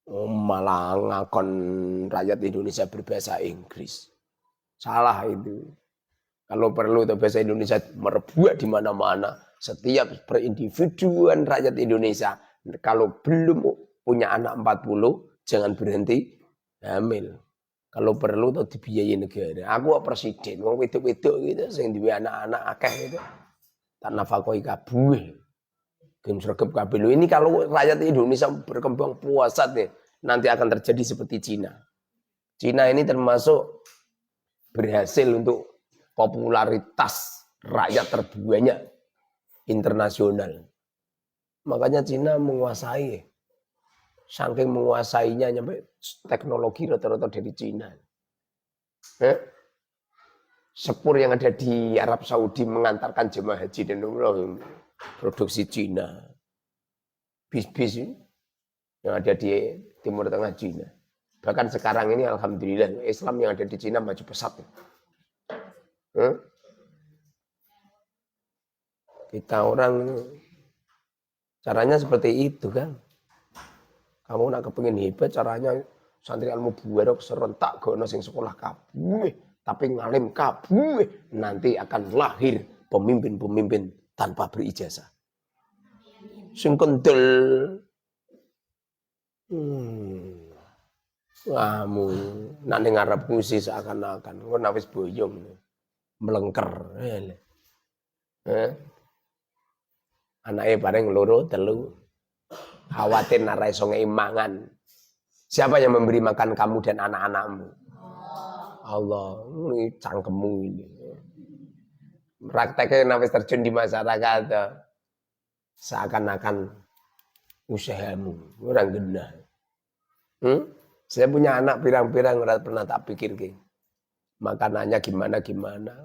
Speaker 1: Malah ngakon rakyat Indonesia berbahasa Inggris. Salah itu. Kalau perlu tuh bahasa Indonesia merebut di mana-mana. Setiap perindividuan rakyat Indonesia. Kalau belum punya anak 40, jangan berhenti hamil. Kalau perlu tuh dibiayai negara. Aku presiden, wong wedok-wedok gitu sing duwe anak-anak akeh gitu. Tak nafakoi kabeh. Gen sregep kabeh. Ini kalau rakyat Indonesia berkembang pesat nih, nanti akan terjadi seperti Cina. Cina ini termasuk berhasil untuk popularitas rakyat terbanyak internasional. Makanya Cina menguasai. Saking menguasainya sampai teknologi rata-rata dari Cina. Sepur yang ada di Arab Saudi mengantarkan jemaah haji dan umroh produksi Cina. Bis-bis yang ada di Timur Tengah Cina. Bahkan sekarang ini alhamdulillah Islam yang ada di Cina maju pesat. Kita orang caranya seperti itu kan. Kamu nak kepengin hebat caranya santri ilmu buarok serentak gono sing sekolah kabeh, tapi ngalim kabeh, nanti akan lahir pemimpin-pemimpin tanpa berijazah. Sing kendel. Kamu nak ning ngarep kusi seakan-akan ngono wis boyong. Melengker. Anake bareng loro telu. Khawatir nara iso ngeimangan. Siapa yang memberi makan kamu dan anak-anakmu? Allah. Ini cangkemmu ini. Prakteknya nafis terjun di masyarakat. Seakan-akan usahamu. Orang genah. Saya punya anak pirang-pirang pernah tak pikir. Makanannya gimana-gimana.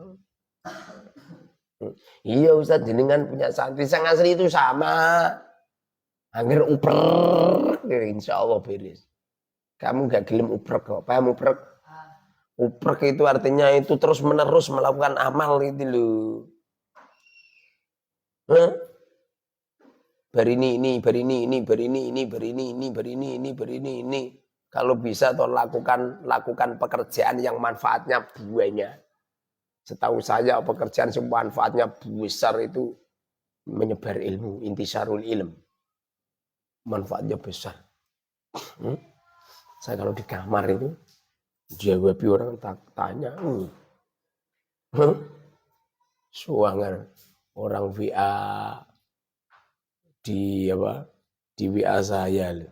Speaker 1: Iya Ustaz, jenengan punya santri. Sang asli itu sama. Angger uprek, insya Allah beres. Kamu gak gelem uprek kok. Paham uprek? Uprek itu artinya itu terus menerus melakukan amal itu loh. Bari ini. Kalau bisa toh lakukan pekerjaan yang manfaatnya banyak. Setahu saya pekerjaan yang manfaatnya besar itu menyebar ilmu, intisarul ilm. Manfaatnya besar. Saya kalau di kamar itu jawab orang tanya, suangan orang WA di WA saya loh.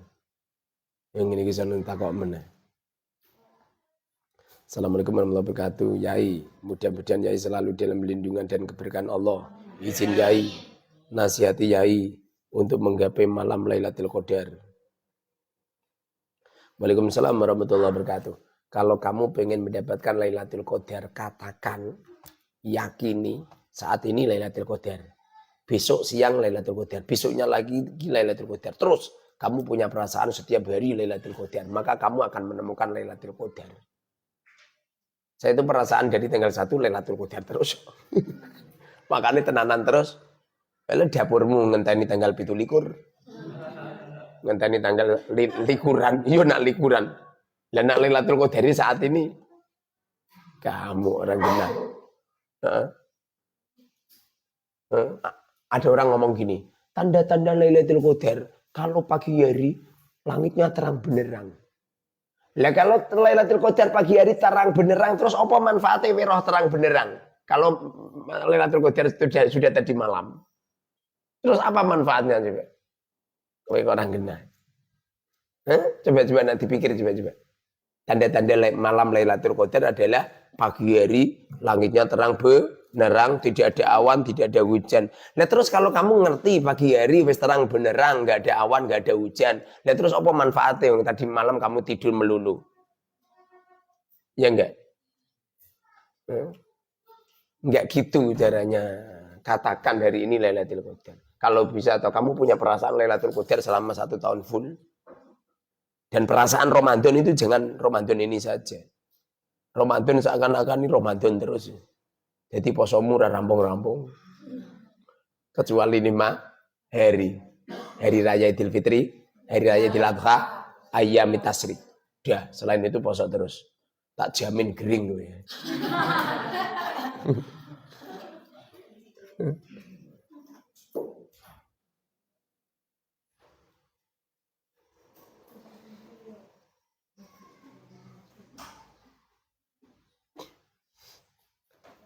Speaker 1: Yang ini kisah nentang kok mana? Assalamualaikum warahmatullahi wabarakatuh. Yai, mudah-mudahan Yai selalu dalam lindungan dan keberkahan Allah. Izin Yai, nasihati Yai untuk menggapai malam Lailatul Qadar. Waalaikumsalam warahmatullahi wabarakatuh. Kalau kamu pengen mendapatkan Lailatul Qadar, katakan, yakini saat ini Lailatul Qadar. Besok siang Lailatul Qadar, besoknya lagi Lailatul Qadar. Terus kamu punya perasaan setiap hari Lailatul Qadar, maka kamu akan menemukan Lailatul Qadar. Saya itu perasaan dari tanggal 1 Lailatul Qadar terus. Makanya tenanan terus. Kalau dapurmu ngenteni tanggal 17. Ngenteni tanggal likuran, iya nak likuran. Lah nak Lailatul Qadar saat ini kamu orang genah. Ada orang ngomong gini, tanda-tanda Lailatul Qadar kalau pagi hari langitnya terang benerang. Lah kalau Lailatul Qadar pagi hari terang benerang terus apa manfaatnya weroh terang benerang? Kalau Lailatul Qadar sudah tadi malam. Terus apa manfaatnya coba? Kowe orang genah. Coba nanti pikir coba. Tanda-tanda malam Lailatul Qadar adalah pagi hari langitnya terang benerang, tidak ada awan, tidak ada hujan. Nah terus kalau kamu ngerti pagi hari wis terang benerang, enggak ada awan, enggak ada hujan. Nah terus apa manfaatnya yang tadi malam kamu tidur melulu? Ya enggak? Enggak gitu caranya. Katakan hari ini Lailatul Qadar. Kalau bisa atau kamu punya perasaan Lailatul Qadar selama 1 tahun full. Dan perasaan Ramadan itu jangan Ramadan ini saja. Ramadan seakan-akan ini Ramadan terus. Jadi posomu ora rampung-rampung. Kecuali 5 hari. Hari Raya Idul Fitri, Hari Raya Idul Adha, Ayyamit Tasyrik. Udah, selain itu poso terus. Tak jamin kering gue ya.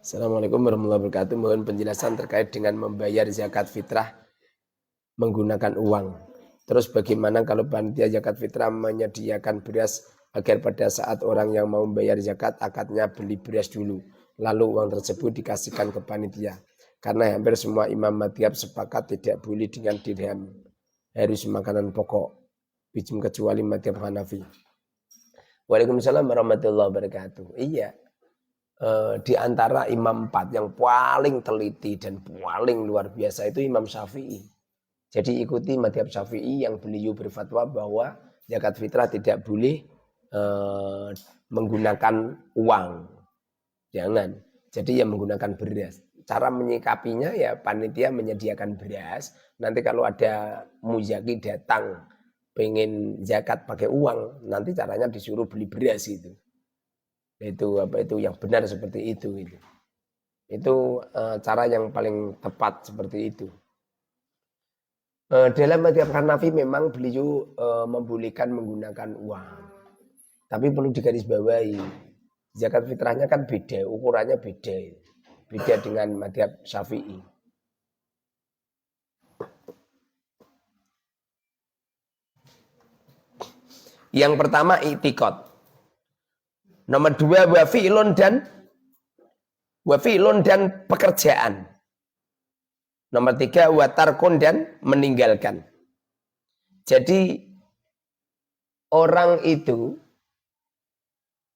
Speaker 1: Assalamualaikum warahmatullahi wabarakatuh. Mohon penjelasan terkait dengan membayar zakat fitrah menggunakan uang. Terus bagaimana kalau panitia zakat fitrah menyediakan beras agar pada saat orang yang mau membayar zakat akadnya beli beras dulu. Lalu uang tersebut dikasihkan ke panitia. Karena hampir semua imam madhab sepakat tidak boleh dengan dirham. Harus makanan pokok. Bijim kecuali madhab Hanafi. Waalaikumsalam warahmatullahi wabarakatuh. Iya. Di antara imam 4 yang paling teliti dan paling luar biasa itu Imam Syafi'i. Jadi ikuti madhab Syafi'i yang beliau berfatwa bahwa zakat fitrah tidak boleh menggunakan uang. Jangan. Jadi yang menggunakan beras. Cara menyikapinya ya panitia menyediakan beras. Nanti kalau ada muzaki datang pengen zakat pakai uang, nanti caranya disuruh beli beras itu. Itu yang benar seperti itu gitu. Itu cara yang paling tepat seperti itu. Dalam madhab Hanafi memang beliau membolehkan menggunakan uang. Tapi perlu digarisbawahi, zakat fitrahnya kan beda, ukurannya beda. Beda dengan madhab Syafi'i. Yang pertama i'tiqad. Nomor 2 wafi'lun dan pekerjaan. Nomor 3 watarkun dan meninggalkan. Jadi orang itu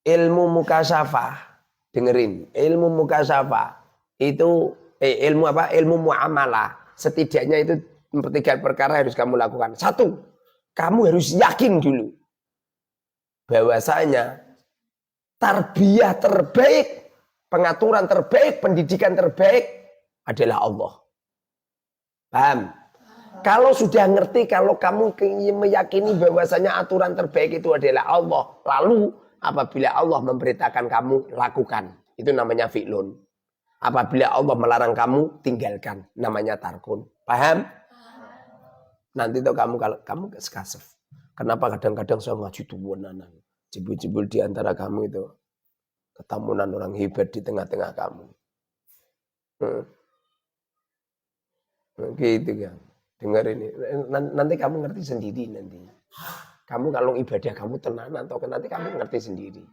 Speaker 1: ilmu mukasyafah, dengerin, ilmu mukasyafah itu ilmu apa? Ilmu muamalah. Setidaknya itu 3 perkara harus kamu lakukan. 1, kamu harus yakin dulu bahwasanya tarbiyah terbaik, pengaturan terbaik, pendidikan terbaik adalah Allah. Paham? Kalau sudah ngerti, kalau kamu meyakini bahwasanya aturan terbaik itu adalah Allah, lalu apabila Allah memberitakan kamu, lakukan. Itu namanya fi'lun. Apabila Allah melarang kamu, tinggalkan. Namanya tarkun. Paham? Nanti tuh kalau kamu sekasef. Kenapa kadang-kadang saya ngaji tuwunanan? Jebul-jebul di antara kamu itu ketemuan orang hebat di tengah-tengah kamu. Gitu kan. Dengar ini. Nanti kamu ngerti sendiri nanti. Kamu kalau ibadah kamu tenanan atau nanti kamu ngerti sendiri.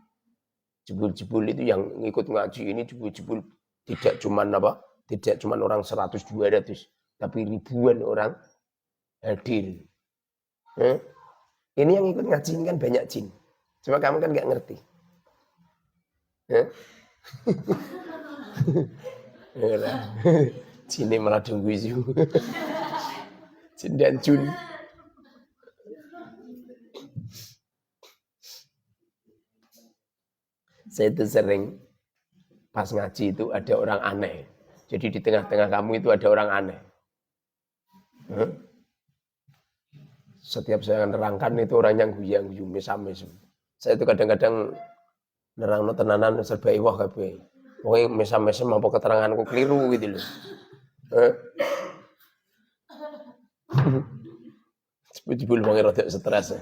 Speaker 1: Jebul-jebul itu yang ngikut ngaji ini jebul-jebul tidak cuman apa? Tidak cuman orang 100 200, tapi ribuan orang hadir. Ini yang ikut ngaji ini kan banyak jin. Cuma kamu kan nggak ngerti. Jin malah tunggu itu. Jin dan Jun. Saya itu sering pas ngaji itu ada orang aneh. Jadi di tengah-tengah kamu itu ada orang aneh. Setiap saya nerangkan itu orang yang guyu-guyu mesam-mesam. Saya itu kadang-kadang nerangno tenanan serba iwah kabeh. Wong mesam-mesam apa keteranganku keliru gitu loh. Jebul wong rada stres.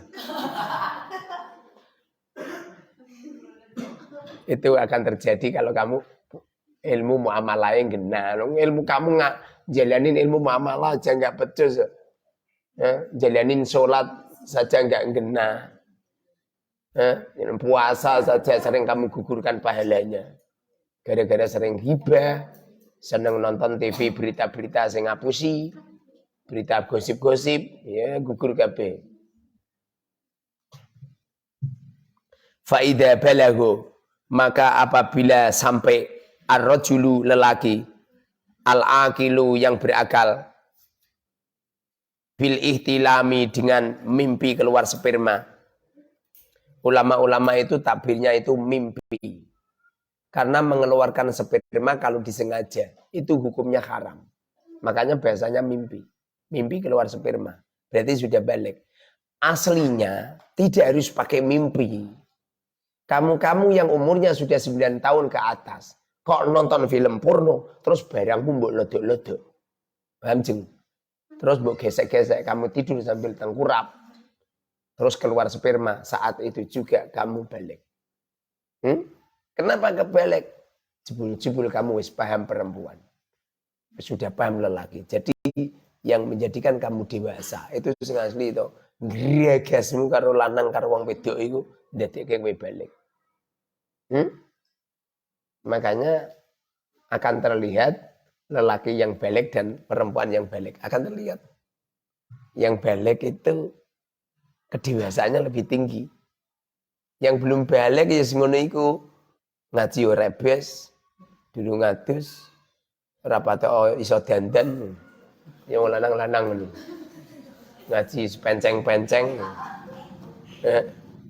Speaker 1: Itu akan terjadi kalau kamu ilmu muamalah yang genah. Ilmu kamu nggak jalanin ilmu muamalah aja nggak becus. Jalanin sholat saja nggak genah. Puasa saja sering kamu gugurkan pahalanya. Gara-gara sering hibah, seneng nonton TV berita-berita sing ngapusi, berita gosip-gosip, ya gugur kabeh. Faida balago, maka apabila sampai ar-rajulu lelaki, al-aqilu yang berakal, bil ihtilami dengan mimpi keluar sperma. Ulama-ulama itu takbirnya itu mimpi. Karena mengeluarkan sperma kalau disengaja, itu hukumnya haram. Makanya bahasanya mimpi. Mimpi keluar sperma. Berarti sudah balik. Aslinya tidak harus pakai mimpi. Kamu-kamu yang umurnya sudah 9 tahun ke atas. Kok nonton film porno, terus barangmu mbok ledok-ledok. Paham jeng? Terus mbok gesek-gesek, kamu tidur sambil tengkurap. Terus keluar sperma, saat itu juga kamu balik. Kenapa kebalik? Jebul-jebul kamu wis paham perempuan. Sudah paham lelaki. Jadi yang menjadikan kamu dewasa itu sing asli itu gregasmu karo lanang karo wong wedok iku ndadekke kowe balik. Makanya akan terlihat lelaki yang balik dan perempuan yang balik akan terlihat. Yang balik itu kedewasaannya lebih tinggi. Yang belum balik ya ngono iku ngaji ora rebes, dulu ngadus, ora patok iso dandan. Yang lanang-lanang ngono. Ngaji penceng-penceng.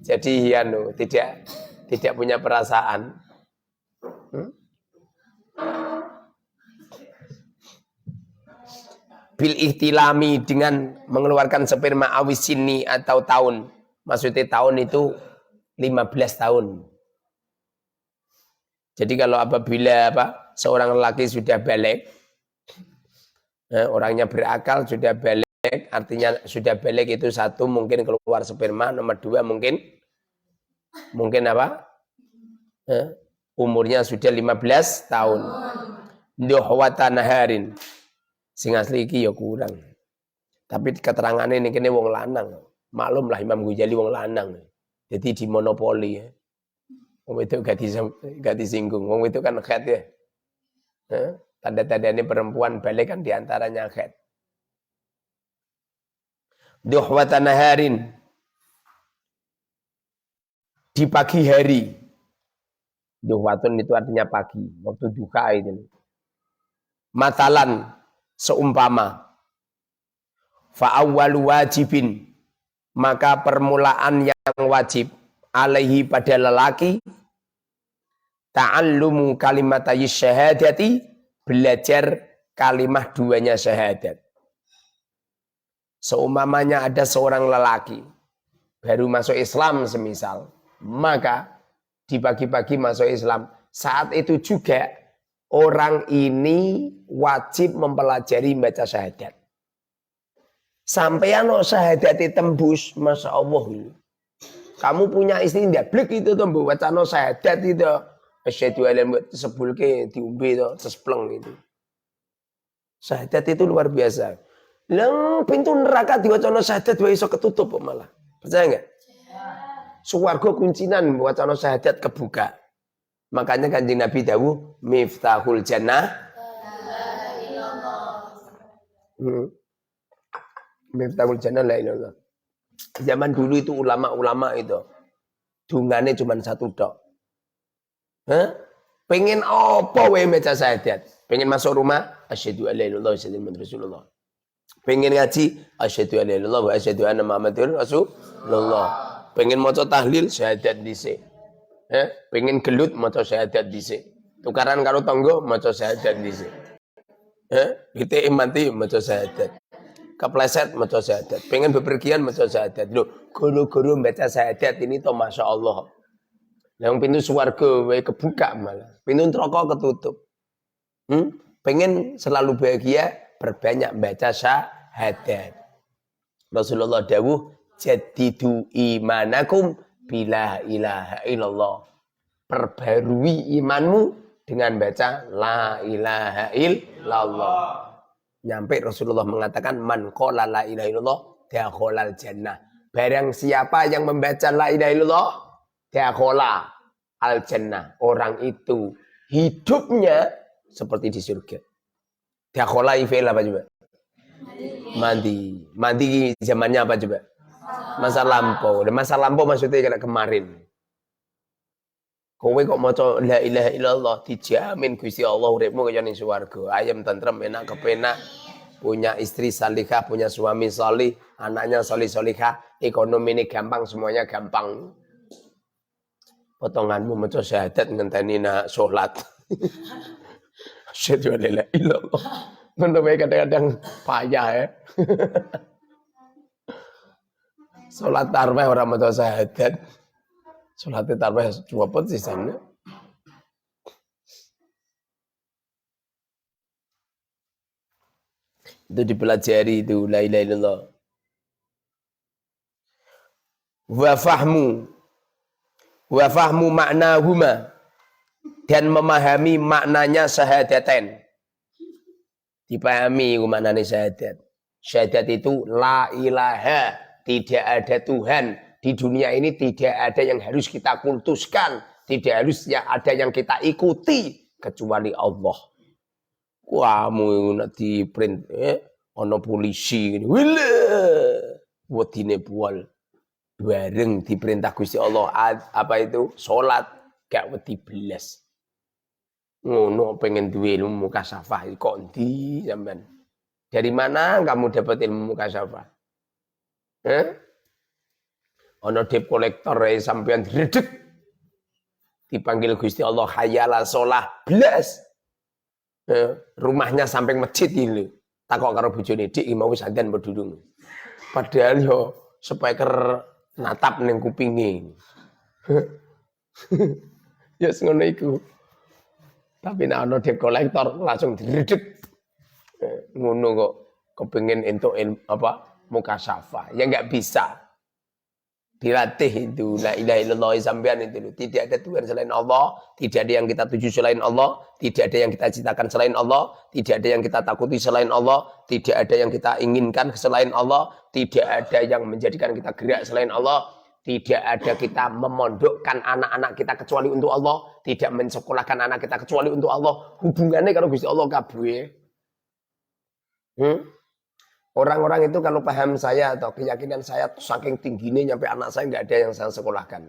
Speaker 1: Jadi anu tidak punya perasaan. Bil ihtilami dengan mengeluarkan sperma awis sini atau tahun. Maksudnya tahun itu 15 tahun. Jadi kalau apabila seorang lelaki sudah balik, orangnya berakal sudah balik, artinya sudah balik itu satu mungkin keluar sperma, nomor dua mungkin umurnya sudah 15 tahun. Duhwata naharin. Sing asli iki ya kurang. Tapi keterangan ini kene wong lanang. Maklum lah Imam Ghazali wong lanang. Jadi di monopoli ya. Wong itu gak disinggung. Wong itu kan khed ya. Tanda-tanda ini perempuan balik kan diantaranya khed. Duhwata naharin. Di pagi hari. Duhwatun itu artinya pagi. Waktu duha itu. Matalan. Seumpama fa'awwalu wajibin maka permulaan yang wajib alaihi pada lelaki ta'allumu kalimatay syahadati belajar kalimah duanya syahadat. Seumpamanya ada seorang lelaki baru masuk Islam semisal, maka di pagi-pagi masuk Islam saat itu juga orang ini wajib mempelajari baca syahadat. Sampai ano syahadat tembus, Masya Allah. Kamu punya istri ndablek itu tembus, wacana syahadat itu. Asyhadu an la ilaha sebulke diumbe itu, sespleng itu. Syahadat itu luar biasa. Lang pintu neraka diwacana syahadat wae iso ketutup malah. Percaya enggak? Swarga kuncinan wacana syahadat kebuka. Makanya Kanjeng Nabi dawuh miftahul jannah miftahul jannah la ilallah. Zaman dulu itu ulama-ulama itu dungane cuma satu tok. Pengen apa wae maca syahadat? Pengen masuk rumah asyhadu an la ilaha illallah wa asyhadu anna rasulullah. Pengen ngaji asyhadu an la ilaha illallah wa asyhadu anna muhammadar rasulullah. Pengen maca tahlil syahadat dhisik. Pengen gelut maca syahadat dhisik. Tukaran karo tangga maca syahadat dhisik. Kita mati maca syahadat. Kepleset maca syahadat. Pengen bepergian maca syahadat. Lho, guru-guru baca syahadat ini toh Masya Allah. Yang pintu swarga wae kebuka malah. Pintu neraka ketutup. Pengen selalu bahagia, perbanyak baca syahadat. Rasulullah dawuh, jaddidu imanakum bila ilaha illallah. Perbarui imanmu dengan baca la ilaha illallah. Nyampe Rasulullah mengatakan man qala la ilaha illallah dakhalal jannah. Barang siapa yang membaca la ilaha illallah dakhala al jannah. Orang itu hidupnya seperti di surga. Dakhala ifil apa coba? Mandi. Mandi zamannya apa coba? Masa lampau. Dan masa lampau maksudnya kayak kemarin. Kowe kok maca la ilaha illallah dijamin Gusti Allah uripmu kaya ning swarga. Ayam tentrem enak kepenak. Punya istri salihah, punya suami salih, anaknya salih-salihah, ekonomi ini gampang, semuanya gampang. Potonganmu maca syahadat ngenteni nak salat. Asyhadu an la ilaha illallah. Ngono kadang-kadang payah ya. Salat tarawih ora maca syahadat. Salat tarawih cuwepet sisane. Itu dipelajari itu la ilaha illallah. Wa fahmu maknahuma. dan memahami maknanya syahadatain. Dipahami maknanya syahadat. Syahadat itu la ilaha, tidak ada Tuhan di dunia ini, tidak ada yang harus kita kultuskan, tidak harus ada yang kita ikuti kecuali Allah. Kamu nanti print ono polisi gini. Wile. Wedine bual. Bareng diperintah Gusti Allah apa itu? Salat gak wedi belas. Ngono pengen duwe ilmu mukasafah kok ndi sampean? Dari mana kamu dapat ilmu mukasafah? Ono debt collector sampean diredeg. Dipanggil Gusti Allah hayala sholah belas. Rumahnya samping masjid ini. Takok karo bojone dik mau wis adzan berdudung. Padahal yo speaker natap ning kupinge. Ya ngono iku. Tapi nek ana debt collector langsung diredeg. Ngono kok kepengin entuk apa mukasafah. Ya enggak bisa. Dilatih itu la ilaha illallah sampean itu. Tidak ada Tuhan selain Allah, tidak ada yang kita tuju selain Allah, tidak ada yang kita citakan selain Allah, tidak ada yang kita takuti selain Allah, tidak ada yang kita inginkan selain Allah, tidak ada yang menjadikan kita gerak selain Allah, tidak ada kita memondokkan anak-anak kita kecuali untuk Allah, tidak mensekolahkan anak kita kecuali untuk Allah. Hubungannya kalau Gusti Allah kabeh. Orang-orang itu kalau paham saya atau keyakinan saya saking tingginya nyampe anak saya nggak ada yang saya sekolahkan.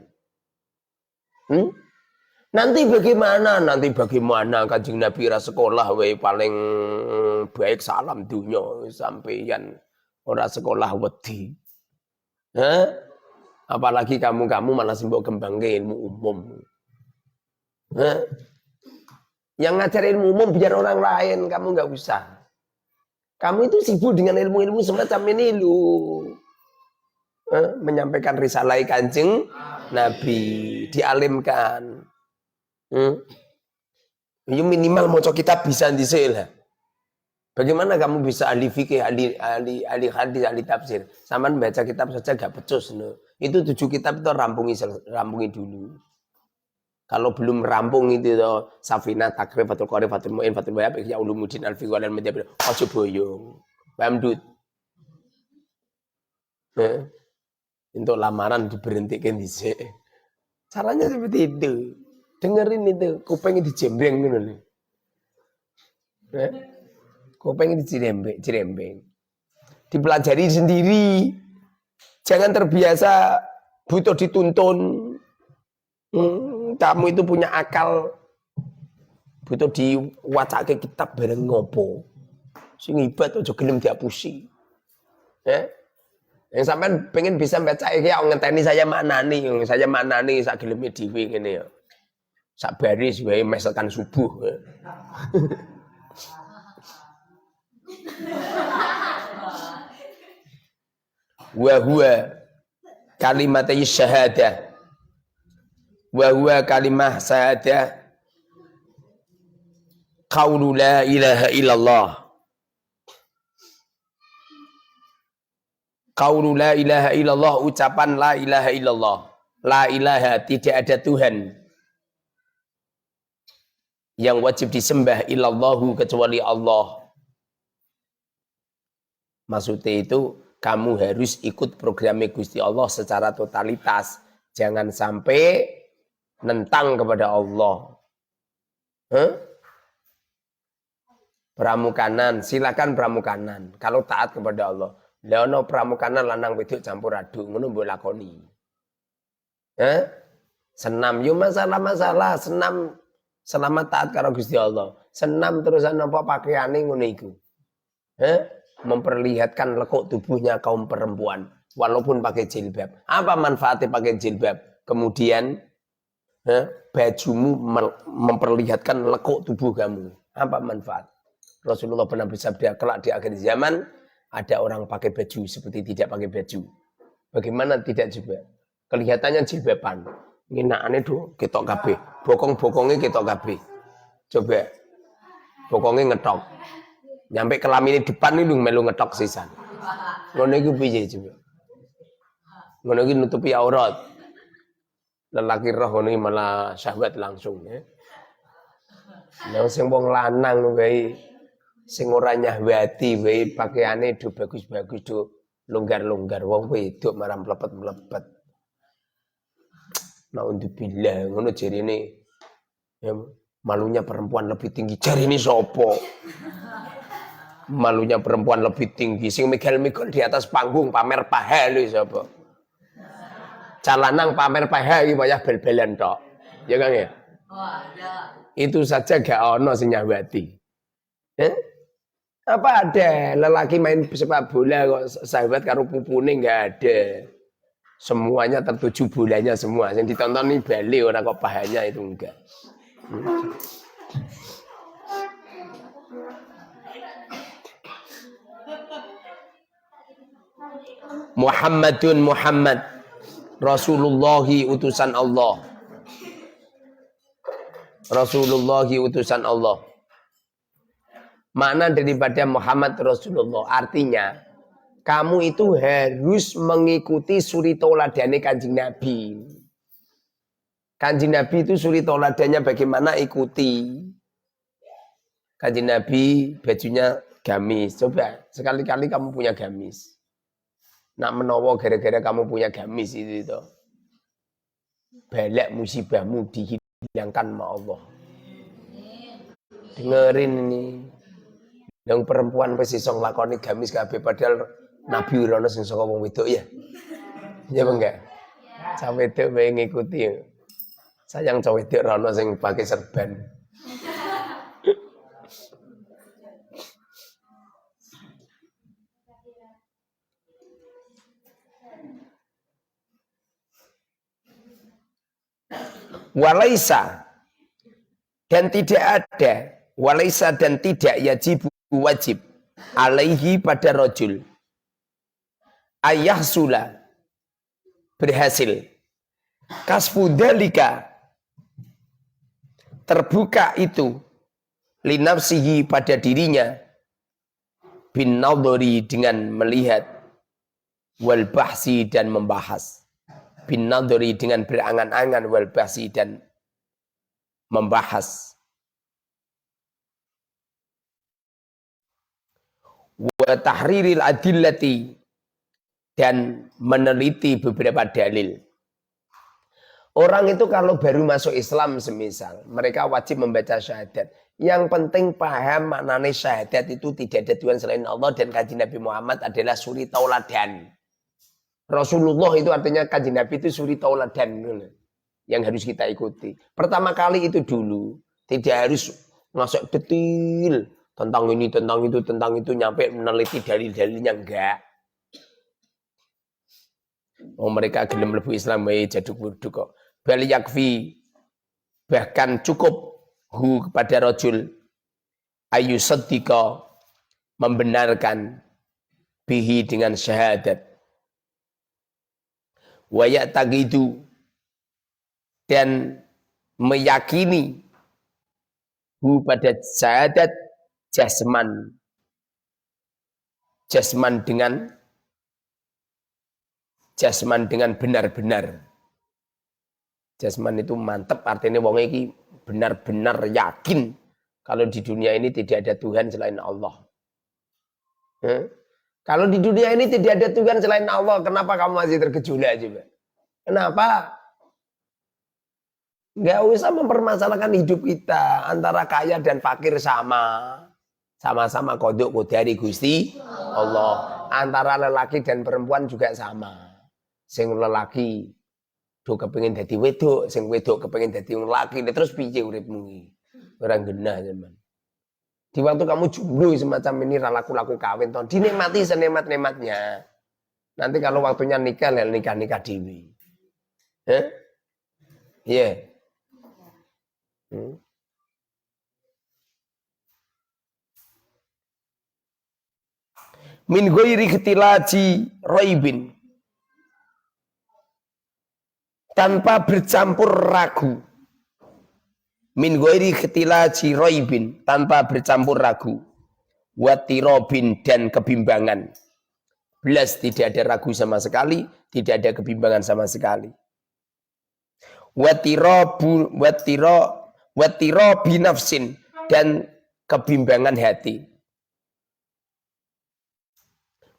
Speaker 1: Nanti bagaimana? Nanti bagaimana Kanjeng Nabi ra sekolah wae paling baik salam dunya sampeyan ora sekolah wedi. Apalagi kamu malah simbok kembangke ilmu umum. Yang ngajar ilmu umum biar orang lain, kamu nggak usah. Kamu itu sibuk dengan ilmu-ilmu semacam ini lu. Menyampaikan risalah Kanjeng Nabi, dialimkan. Ya minimal maca kitab bisa dhisik lah. Bagaimana kamu bisa ahli fikih, ahli hadis, ahli tafsir? Saman baca kitab saja gak becus no. Itu 7 kitab itu rampungi dulu. Kalau belum rampung itu Safina, Takrib, Fathul Qorib, Fathul Mu'in, Fathul Wahab, Ihya Ulumuddin, Al-Fiqh wal Madhhab. Ojo boyong. Paham Dut? Untuk lamaran diberhentikan dhisik. Caranya seperti itu. Dengerin itu, kupingnya dijembreng ngono lho. Kupingnya dijembreng. Dipelajari sendiri. Jangan terbiasa butuh dituntun. Kamu itu punya akal, butuh diwacake kitab bareng ngopo. Sing ibat aja gelem diapusi. Yang sampean pengen bisa baca iki ngenteni saya maknani sak geleme dhewe ngene ya. Sak baris wae meselkan subuh. Wa huwa kalimatai syahadah. Wa huwa kalimah syahadah qaulu la ilaha illallah. Qaulu la ilaha illallah, ucapan la ilaha illallah. La ilaha, tidak ada Tuhan yang wajib disembah illallahu kecuali Allah. Maksudnya itu kamu harus ikut programnya Gusti Allah secara totalitas. Jangan sampai nentang kepada Allah. Pramukanan, silakan pramukanan. Kalau taat kepada Allah. Lah ono pramukanan lanang wedok campur aduk ngono mbok lakoni. Senam yo masalah-masalah, senam selama taat karo Gusti Allah. Senam terusan apa pakaiane ngono iku. Memperlihatkan lekuk tubuhnya kaum perempuan walaupun pakai jilbab. Apa manfaatnya pakai jilbab? Kemudian bajumu memperlihatkan lekuk tubuh kamu. Apa manfaat? Rasulullah pernah bersabda, kelak di akhir zaman ada orang pakai baju seperti tidak pakai baju. Bagaimana tidak juga? Kelihatannya jilbaban. Nginakane do ketok kabeh. Bokong-bokonge ketok kabeh. Coba bokonge ngetok. Nyampe kelamine depan itu melu ngetok sisan. Ngono iku piye coba? Ngono iki nutupi aurat. Lelaki roh ngono malah syahwat langsung ya. Nang sing wong lanang wae sing ora nyahwati wae pakaiane do bagus-bagus do longgar-longgar wong wedok marang mlepet-mlepet. Naudzubillah ngono jarine ya, malunya perempuan lebih tinggi jarine sapa? Malunya perempuan lebih tinggi sing migel-migel di atas panggung pamer paha lho sapa? Calanang pamer paha iki wayah bel-belan tok. Ya Kang ya? Oh, iya. Itu saja gak ono sing nyahwati. Apa ada lelaki main sepak bola kok sahabat karo pupune nggak ada. Semuanya tertuju bolanya semua. Yang ditonton ini bali orang kok pahanya itu enggak. Muhammadun Muhammad Rasulullahi utusan Allah. Rasulullahi utusan Allah. Makna daripada Muhammad Rasulullah artinya kamu itu harus mengikuti suri tauladane Kanjeng Nabi. Kanjeng Nabi itu suri tauladannya bagaimana ikuti. Kanjeng Nabi bajunya gamis. Coba sekali-kali kamu punya gamis. Nak menawa gara-gara kamu punya gamis itu. Balak musibahmu dihilangkan sama Allah. Dengerin ini. Yang perempuan pasti iso nglakoni gamis kabeh padahal Nabi ora ono sing saka wong wedok ya. Ya apa enggak? Cah wedok wae ngikuti. Sayang cah wedok ora ono sing pakai serban. Walaisa dan tidak ada, walaisa dan tidak wajib alaihi pada rajul ayahsula berhasil kasfu dalika terbuka itu linafsihi pada dirinya bin nadhari dengan melihat wal bahsi dan membahas bin nadhari dengan berangan-angan wal bahsi dan membahas wa tahriril adillati dan meneliti beberapa dalil. Orang itu kalau baru masuk Islam semisal mereka wajib membaca syahadat. Yang penting paham maknanya syahadat itu tidak ada Tuhan selain Allah dan Kanjeng Nabi Muhammad adalah suri tauladan. Rasulullah itu artinya Kanjeng Nabi itu suri tauladan yang harus kita ikuti. Pertama kali itu dulu tidak harus masuk detail tentang ini, tentang itu nyampe meneliti dalil-dalilnya enggak. Oh mereka gelem mlebu Islam wae jaduk-buduk kok. Bal yakfi bahkan cukup hu kepada rajul ayu saddiqa membenarkan bihi dengan syahadat. Wa ya'taqidu dan meyakini hu pada syahadat jasman dengan benar-benar. Jasman itu mantep artinya wong iki benar-benar yakin kalau di dunia ini tidak ada Tuhan selain Allah. Kalau di dunia ini tidak ada Tuhan selain Allah, kenapa kamu masih tergejolak juga? Kenapa? Nggak usah mempermasalahkan hidup kita antara kaya dan fakir sama-sama kodok kodari Gusti Allah. Antara lelaki dan perempuan juga sama. Sing lelaki do kepengin dadi wedok, sing wedok kepengin dadi wong laki, terus piye uripmu iki? Ora genah zaman. Di waktu kamu jomblo semacam ini laku-laku kawin ton, dinikmati senemat-nematnya. Nanti kalau waktunya nikah, nikah dewi. Iya. Min ghairi ikhtilaji raibin. Tanpa bercampur ragu. Min ghairi ikhtilaji raibin, tanpa bercampur ragu. Watirobin dan kebimbangan. Belas tidak ada ragu sama sekali, tidak ada kebimbangan sama sekali. Watiro binafsin dan kebimbangan hati.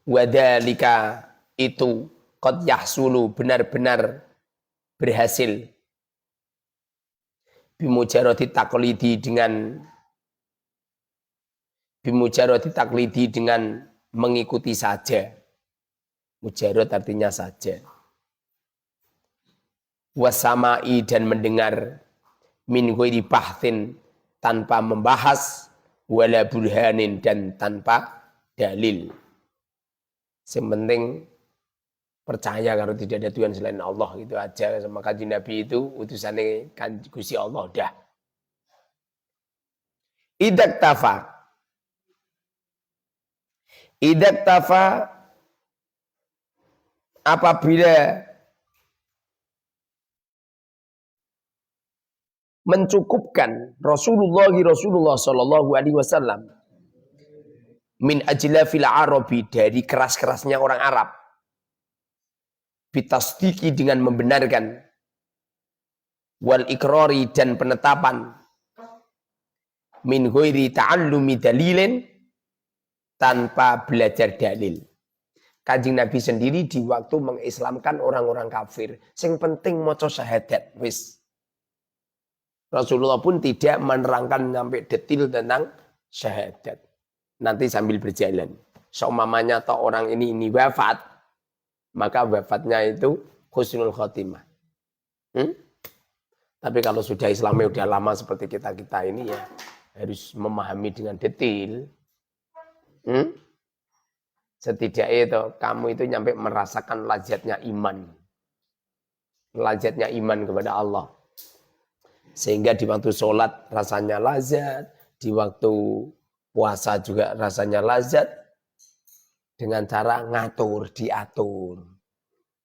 Speaker 1: Wadhalika itu qad yahsulu benar-benar berhasil bimujarati taklidi dengan mengikuti saja. Mujarad artinya saja. Wasamai dan mendengar min ghairi bahthin tanpa membahas wala burhanin dan tanpa dalil. Yang penting percaya kalau tidak ada Tuhan selain Allah gitu aja. Sama kanjeng Nabi itu utusannya kan Gusti Allah dah. Idak tafa apabila mencukupkan Rasulullah sallallahu alaihi wasallam min ajlafil arabi dari keras-kerasnya orang Arab bitasdiki dengan membenarkan wal ikrari dan penetapan min ghairi ta'allumi dalilin tanpa belajar dalil. Kanjeng Nabi sendiri di waktu mengislamkan orang-orang kafir sing penting maca syahadat wis. Rasulullah pun tidak menerangkan sampai detail tentang syahadat. Nanti sambil berjalan. Seumpamanya atau orang ini wafat, maka wafatnya itu husnul khotimah. Tapi kalau sudah Islamnya udah lama seperti kita ini ya harus memahami dengan detail. Setidaknya itu kamu itu nyampe merasakan lazatnya iman. Lazatnya iman kepada Allah. Sehingga di waktu sholat rasanya lazat, di waktu puasa juga rasanya lazat, dengan cara ngatur, diatur.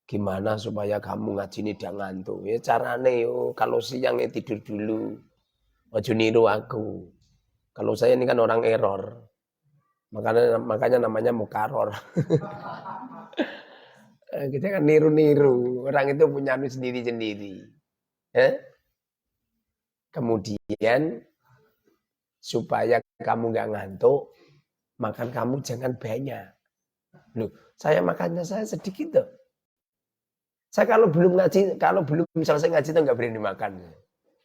Speaker 1: Gimana supaya kamu ngaji ini tidak ngantuk? Ya caranya kalau siang ya tidur dulu. Ojo niru aku. Kalau saya ini kan orang error. Makanya namanya mukaror. Kita kan niru-niru. Orang itu punya sendiri-sendiri. Kemudian supaya kamu nggak ngantuk, makan kamu jangan banyak. Loh, saya makannya saya sedikit tuh. Saya kalau belum selesai ngaji tuh nggak berani makan.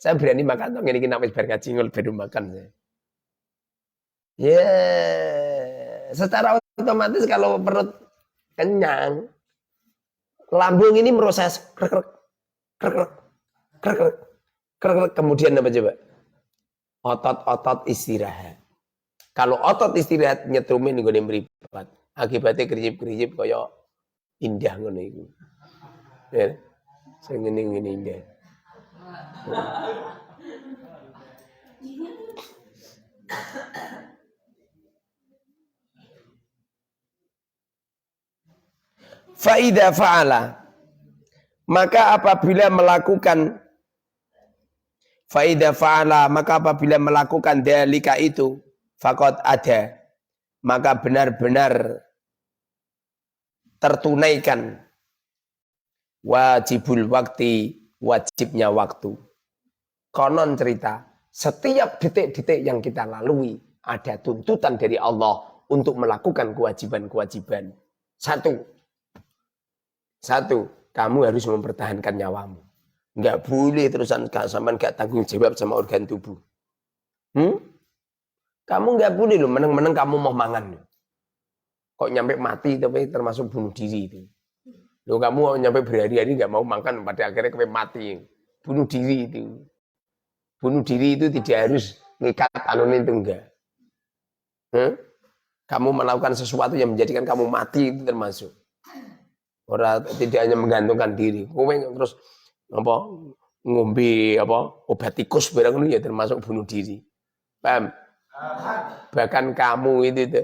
Speaker 1: Saya berani makan tuh ini namanya bar ngaji baru makan. Secara otomatis kalau perut kenyang, lambung ini proses krek, kemudian apa coba? Otot-otot istirahat. Kalau otot istirahat nyetrumin gue meripat. Akibatnya kerjip-kerjip kaya indah ngono iku. Ya. Sing ngene indah. Faida fa'ala, maka apabila melakukan dalika itu faqad ada, maka benar-benar tertunaikan wajibul waktu, wajibnya waktu. Konon cerita, setiap detik-detik yang kita lalui ada tuntutan dari Allah untuk melakukan kewajiban-kewajiban. Satu, kamu harus mempertahankan nyawamu. Enggak boleh terusan sampean enggak tanggung jawab sama organ tubuh. Kamu enggak boleh loh meneng-meneng kamu mau mangan. Kok nyampe mati tapi termasuk bunuh diri itu. Loh kamu nyampe berhari-hari enggak mau makan pada akhirnya kamu mati. Bunuh diri itu. Bunuh diri itu tidak harus ngikat anonim itu enggak. Kamu melakukan sesuatu yang menjadikan kamu mati itu termasuk. Orang tidak hanya menggantungkan diri. Kowe terus ngombe obat tikus barang itu ya termasuk bunuh diri. Paham? Bahkan kamu itu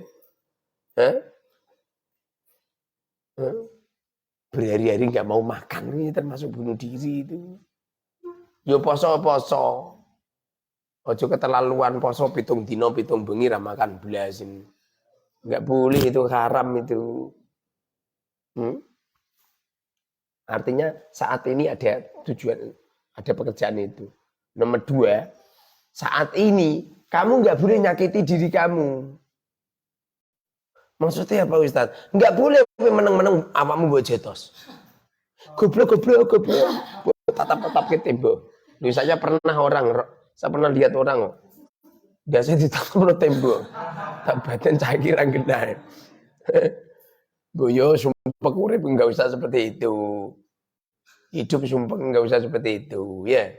Speaker 1: berhari-hari nggak mau makan ini termasuk bunuh diri itu. Yo poso-poso. Ojo keterlaluan poso pitung dino pitung bengi ra makan belasin. Enggak boleh itu haram itu. Artinya saat ini ada tujuan, ada pekerjaan itu. Nomor 2, Saat ini kamu nggak boleh nyakiti diri kamu. Maksudnya apa Ustaz? Nggak boleh meneng-meneng awakmu mbok jetos. Goblok. Tatap-tatap ke tembok. Saya pernah lihat orang biasanya ditatap ke tembok. Tak badan saya kira genah. Boyo sumpah urip enggak usah seperti itu. Hidup sumpah enggak usah seperti itu, ya.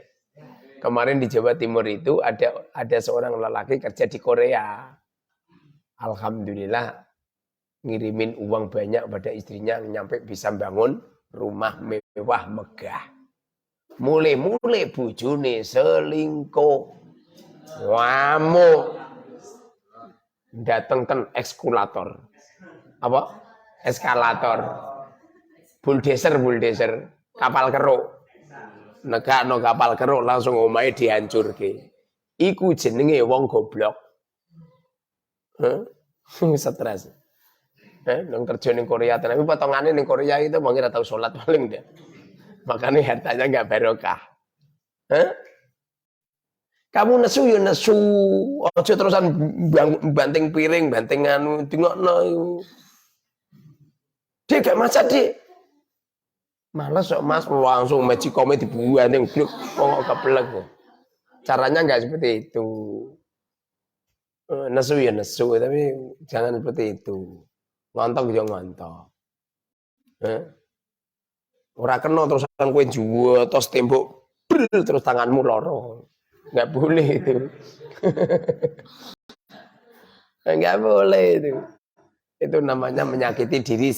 Speaker 1: Kemarin di Jawa Timur itu ada seorang lelaki kerja di Korea. Alhamdulillah ngirimin uang banyak pada istrinya nyampe bisa bangun rumah mewah megah. Mulai bojone selingkuh. Ngamuk. Datengkan ekskulator. Apa? Eskalator. Bulldozer. Kapal keruk. Negakno kapal keruk langsung omahe dihancurke. Iku jenenge wong goblok. Stres. Nang kerja ning Korea, tapi potongane ning Korea itu wong ora tau salat paling dia. Makanya hartanya enggak barokah. Kamu nesu ya nesu, aja terusan banting piring, banting anu, dingokno. Dia gak maca, Dik. Males kok Mas langsung magicome dibanting bluk kok keblek. Caranya enggak seperti itu. Nesu ya nesu, tapi jangan seperti itu. Ngontok ya ngontok. Ora kena terusan kowe juwo tos tembok terus tanganmu loro. Enggak boleh itu. Enggak boleh itu. Itu namanya menyakiti diri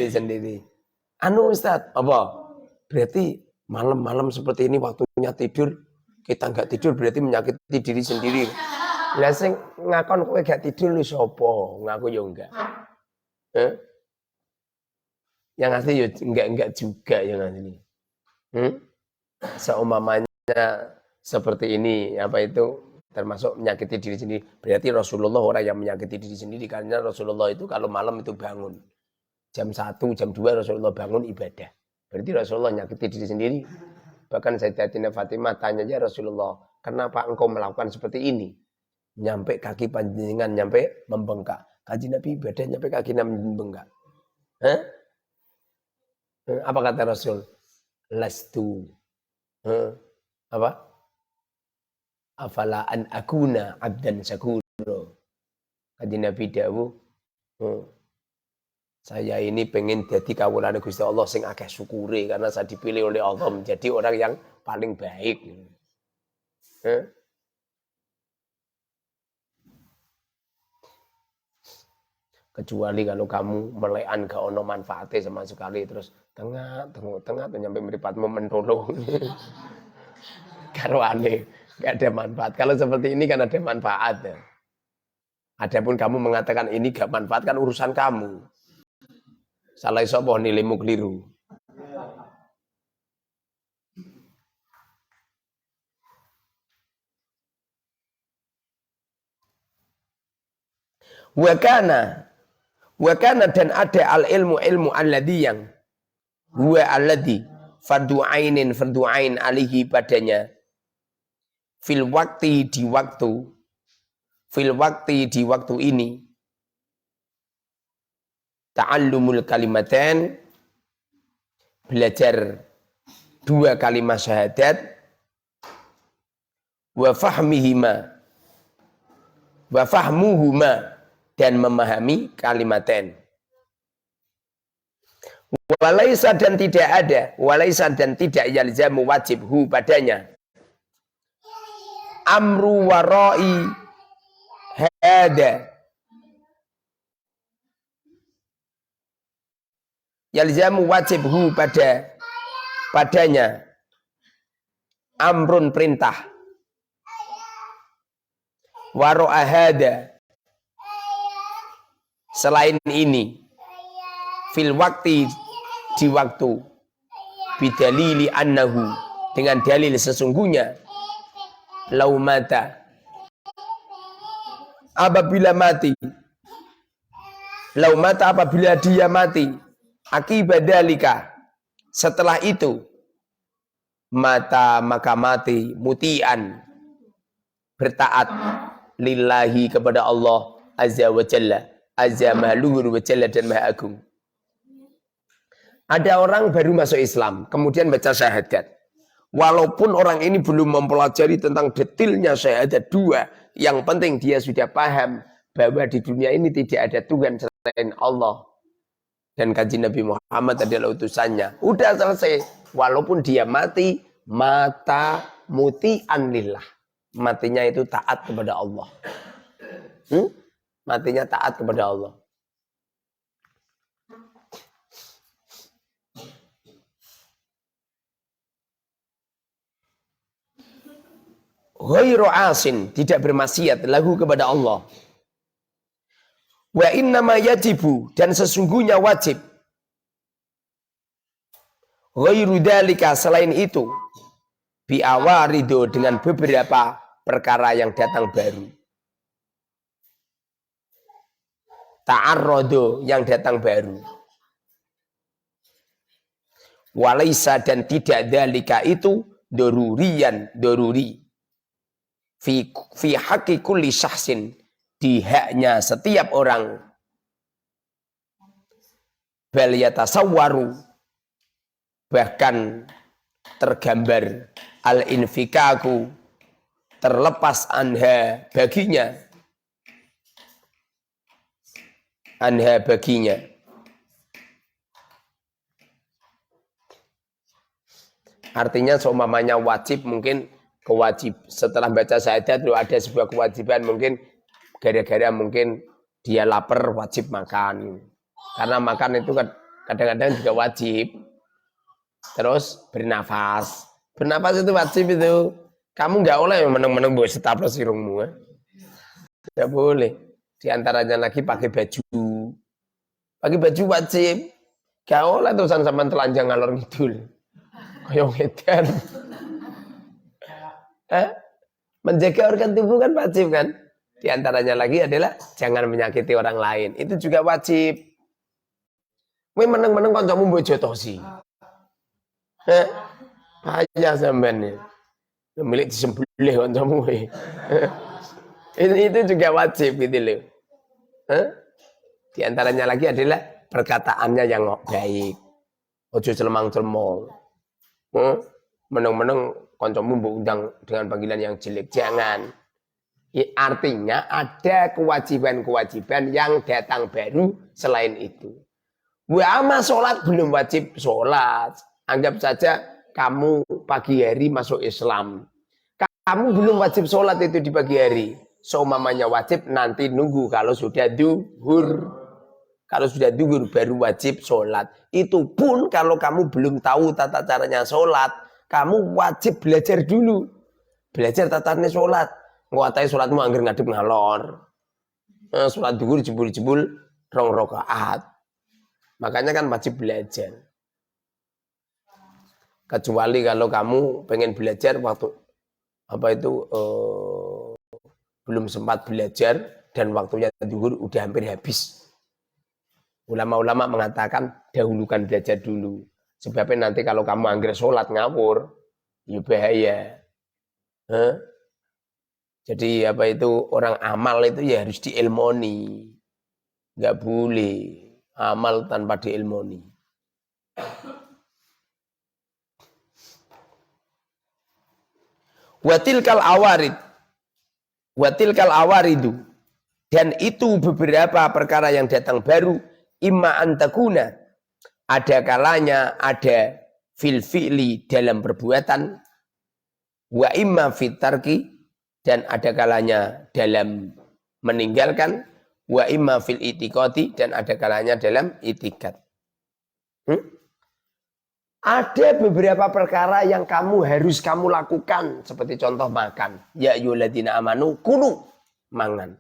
Speaker 1: sendiri. Anu Ustaz, apa? Berarti malam-malam seperti ini waktunya tidur, kita enggak tidur berarti menyakiti diri sendiri. Lah sing ngakon kowe gak tidur lu sapa? Ngaku ya enggak. Yang asli ya enggak juga yang asli. Seumpamanya seperti ini apa itu termasuk menyakiti diri sendiri. Berarti Rasulullah orang yang menyakiti diri sendiri karena Rasulullah itu kalau malam itu bangun jam 1, jam 2 Rasulullah bangun ibadah. Berarti Rasulullah menyakiti diri sendiri. Bahkan Sayyidatina Fatimah tanya aja Rasulullah, "Kenapa engkau melakukan seperti ini?" Nyampe kaki panjenengan nyampe membengkak. Kanjeng Nabi ibadah nyampe kaki membengkak. Apa kata Rasul? Lastu. Apa? Afala an akuna abdan syakura. Kanjeng Nabi dawuh, saya ini pengen jadi kawulane Gusti Allah sing akeh syukure karena saya dipilih oleh Allah menjadi orang yang paling baik. Kecuali kalau kamu melekan gak ono manfaatnya sama sekali terus tengah nyampe meripatmu mentolo. Karo aneh, gak ada manfaat. Kalau seperti ini kan ada manfaat ya. Adapun kamu mengatakan ini gak manfaat kan urusan kamu. Salah sapa nilaimu keliru. Wakana dan ada al ilmu alladhi yang huwa alladhi fardu ain alihi padanya fil waktu di waktu ini ta'allumul kalimatain belajar 2 kalimat syahadat wa fahmuhuma dan memahami kalimaten. Walaisa dan tidak yalzamu wajib hu padanya. Amru warai hada. Yalzamu wajib hu padanya. Amrun perintah. Warai hada. Selain ini fil waktu di waktu bidalili annahu dengan dalil sesungguhnya laumata apabila dia mati akibadalika setelah itu maka mati mutian bertaat lillahi kepada Allah azza wa jalla, azza maha luhur wa jalla dan maha agung. Ada orang baru masuk Islam, kemudian baca syahadat. Walaupun orang ini belum mempelajari tentang detailnya syahadat dua, yang penting dia sudah paham bahwa di dunia ini tidak ada Tuhan selain Allah. Dan kanjeng Nabi Muhammad adalah utusannya. Udah selesai. Walaupun dia mati, mata muti'an lillah. Matinya itu taat kepada Allah. Matinya taat kepada Allah. Ghairu asin, tidak bermaksiat lahu kepada Allah. Wa innama yajibu, dan sesungguhnya wajib. Ghairu dalika, selain itu, bi'awarido, dengan beberapa perkara yang datang baru. Ta'arrodo, yang datang baru. Walaisa, dan tidak dalika itu dorurian, doruri. Fi haqqi kulli syahsin, di haknya setiap orang. Bal yatasawwaru, bahkan tergambar al-infikaku, terlepas anha baginya, anha baginya. Artinya seumpamanya wajib, mungkin kewajib setelah baca syahadat lu ada sebuah kewajiban, mungkin gara-gara mungkin dia lapar wajib makan, karena makan itu kadang-kadang juga wajib. Terus bernafas itu wajib itu. Kamu nggak boleh meneng-meneng buat staples irungmu, nggak boleh. Di antaranya lagi pakai baju wajib. Gak boleh terusan sama telanjang ngalor ngidul kayak ngedan. Menjaga organ tubuh kan wajib kan. Di antaranya lagi adalah jangan menyakiti orang lain. Itu juga wajib. Kowe meneng-meneng kancamu mbok jotosi. Payah sampean. Milik disembelih kancamu. Itu juga wajib gitu loh. Di antaranya lagi adalah perkataannya yang baik. Ojo celemang-celemong. Meneng-meneng kancamu mbok undang dengan panggilan yang jelek, jangan. Artinya ada kewajiban-kewajiban yang datang baru selain itu. Wa ama sholat, belum wajib sholat. Anggap saja kamu pagi hari masuk Islam. Kamu belum wajib sholat itu di pagi hari. Seumpamanya wajib, nanti nunggu kalau sudah duhur. Kalau sudah duhur baru wajib sholat. Itu pun kalau kamu belum tahu tata caranya sholat, kamu wajib belajar dulu. Belajar tatanya sholat. Nguatai sholatmu anggar ngadep ngalor. Sholat duhur jebul-jebul 2 rakaat. Makanya kan wajib belajar. Kecuali kalau kamu pengen belajar waktu belum sempat belajar dan waktunya duhur udah hampir habis. Ulama-ulama mengatakan dahulukan belajar dulu. Sebabnya nanti kalau kamu anggar sholat ngawur, ya bahaya. Jadi orang amal itu ya harus diilmoni. Enggak boleh amal tanpa diilmoni. Watilkal awaridu, dan itu beberapa perkara yang datang baru, imma antakuna, ada kalanya ada fil fi'li dalam perbuatan, wa imma fitarki, dan ada kalanya dalam meninggalkan, wa imma fil itikadi, dan ada kalanya dalam itikat. Ada beberapa perkara yang harus kamu lakukan, seperti contoh makan. Ya ayyuhalladzina amanu kulu, mangan.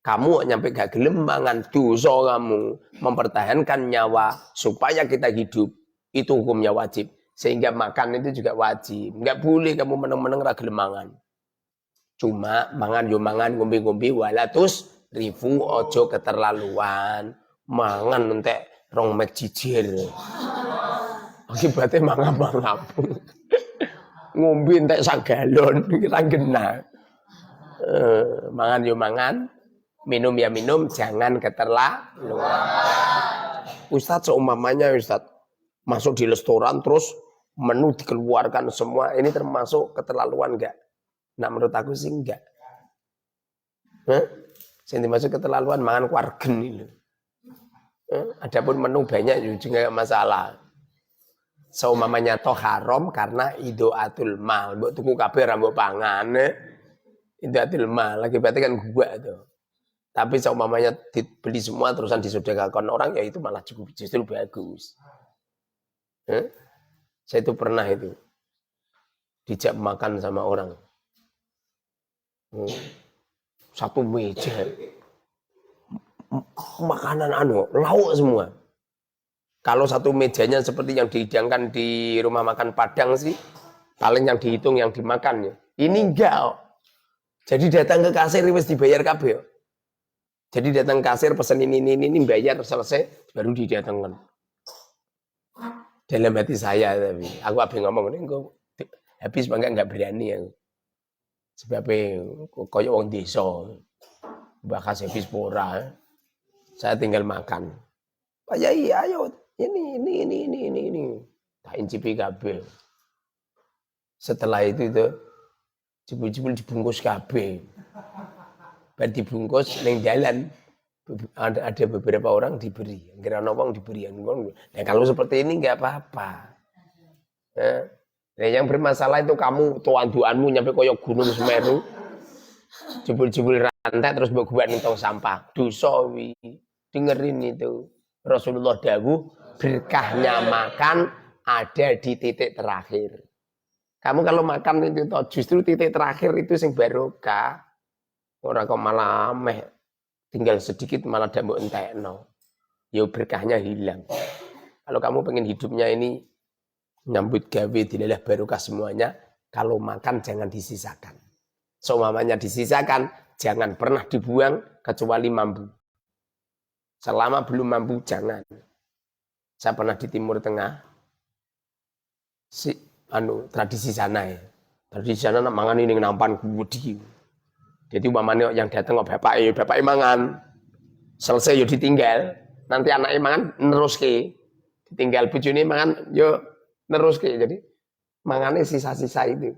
Speaker 1: Kamu nyampe gak gelem mangan, dosa kamu. Mempertahankan nyawa supaya kita hidup, itu hukumnya wajib. Sehingga makan itu juga wajib. Enggak boleh kamu meneng-meneng ra gelem mangan. Cuma mangan yo mangan, ngombe-ngombe walatus rifu, ojo keterlaluan. Mangan entek 2 mek jijir. Akibatnya mangap-mangap. Ngombe entek 1 galon, kira genah. Mangan yo mangan, minum ya minum, jangan keterlaluan. Ustadz seumpamanya Ustadz masuk di restoran terus menu dikeluarkan semua, ini termasuk keterlaluan enggak? Nah menurut aku sih enggak. Yang dimaksud keterlaluan mangan keluargen itu. Adapun menu banyak juga enggak masalah. Seumpamanya toh haram karena idoatul mal, mbok tuku kabeh ra mbok pangan. Idoatul mal, lagi berarti kan gua tuh. Tapi seumpamanya dibeli semua terusan disodekakan orang ya itu malah cukup justru bagus. Saya itu pernah itu dijak makan sama orang. Satu meja makanan lauk semua. Kalau satu mejanya seperti yang dihidangkan di rumah makan Padang sih, paling yang dihitung yang dimakannya. Ini enggak. Jadi datang ke kasir wis dibayar kabeh. Jadi datang kasir pesen ini bayar selesai baru didatangkan. Dalam hati saya tapi aku habis ngomong ini kok habis bangga enggak berani aku. Sebabnya koyo wong desa. Bakas habis pora. Saya tinggal makan. Pak Yai ayo ini. Tak incipi kabeh. Setelah itu jebul-jebul dibungkus kabeh. Bar dibungkus ning jalan ada beberapa orang diberi. Kira wong diberi. Nah, kalau seperti ini enggak apa-apa. Nah, yang bermasalah itu kamu tuan-tuanmu nyampe koyo gunung Semeru. Jebul-jebul rantai terus mbok gua ning tong sampah. Dosa wi. Dengerin itu. Rasulullah dawuh berkahnya makan ada di titik terakhir. Kamu kalau makan itu justru titik terakhir itu sing barokah. Ora kok malah tinggal sedikit malah dak mbok entekno. Ya berkahnya hilang. Kalau kamu pengen hidupnya ini nyambut gawe dilelah barokah semuanya, kalau makan jangan disisakan. Seumpamanya disisakan, jangan pernah dibuang kecuali mampu. Selama belum mampu jangan. Saya pernah di Timur Tengah. Tradisi sana ya. Tradisi sana mangan ini nampan gudi. Jadi umpamanya yang datang kok bapak mangan. Selesai yo ditinggal. Nanti anaknya mangan neruske. Ditinggal bojone mangan yo neruske. Jadi mangannya sisa-sisa itu.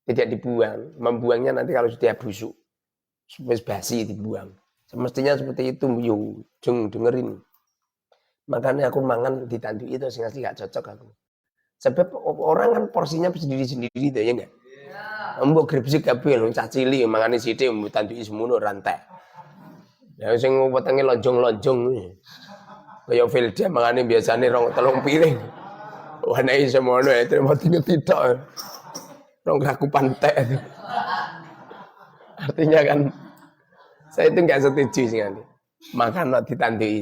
Speaker 1: Tidak dibuang. Membuangnya nanti kalau sudah busuk. Wis basi dibuang. Semestinya seperti itu, yo, dengerin. Makanya aku mangan ditanduk itu sing asli gak cocok aku. Sebab orang kan porsinya sendiri-sendiri tuh ya enggak? Mbok grebsik kabeh lho cah cilik mangane sithik mbok tanduki semono rantek. Ya sing wetenge lonjong-lonjong. Kaya Velda mangane biasane 3 piring. Wanehi semono ya terima tidak. Rong rakupan tek. Artinya kan saya itu enggak setuju sekali. Makan ditandui.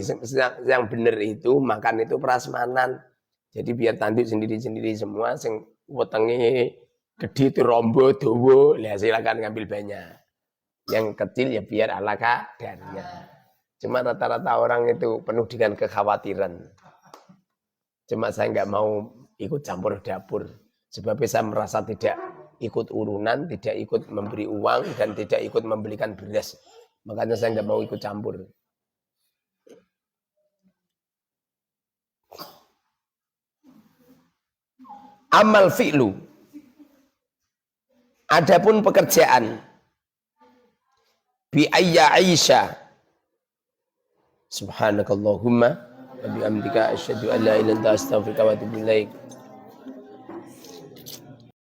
Speaker 1: Yang benar itu makan itu prasmanan. Jadi biar tanduk sendiri-sendiri semua. Sing wetenge gede itu rombo, dowo. Ya silakan ngambil banyak. Yang kecil ya biar ala kadarnya. Cuma rata-rata orang itu penuh dengan kekhawatiran. Cuma saya enggak mau ikut campur dapur. Sebab saya merasa tidak ikut urunan, tidak ikut memberi uang, dan tidak ikut membelikan beras. Makanya saya nggak mau ikut campur. Amal fi'lu. Adapun pekerjaan. Bi ayya aisha. Subhanakallahumma wa bihamdika asyhadu an la ilaha illa anta astaghfiruka wa atubu ilaik.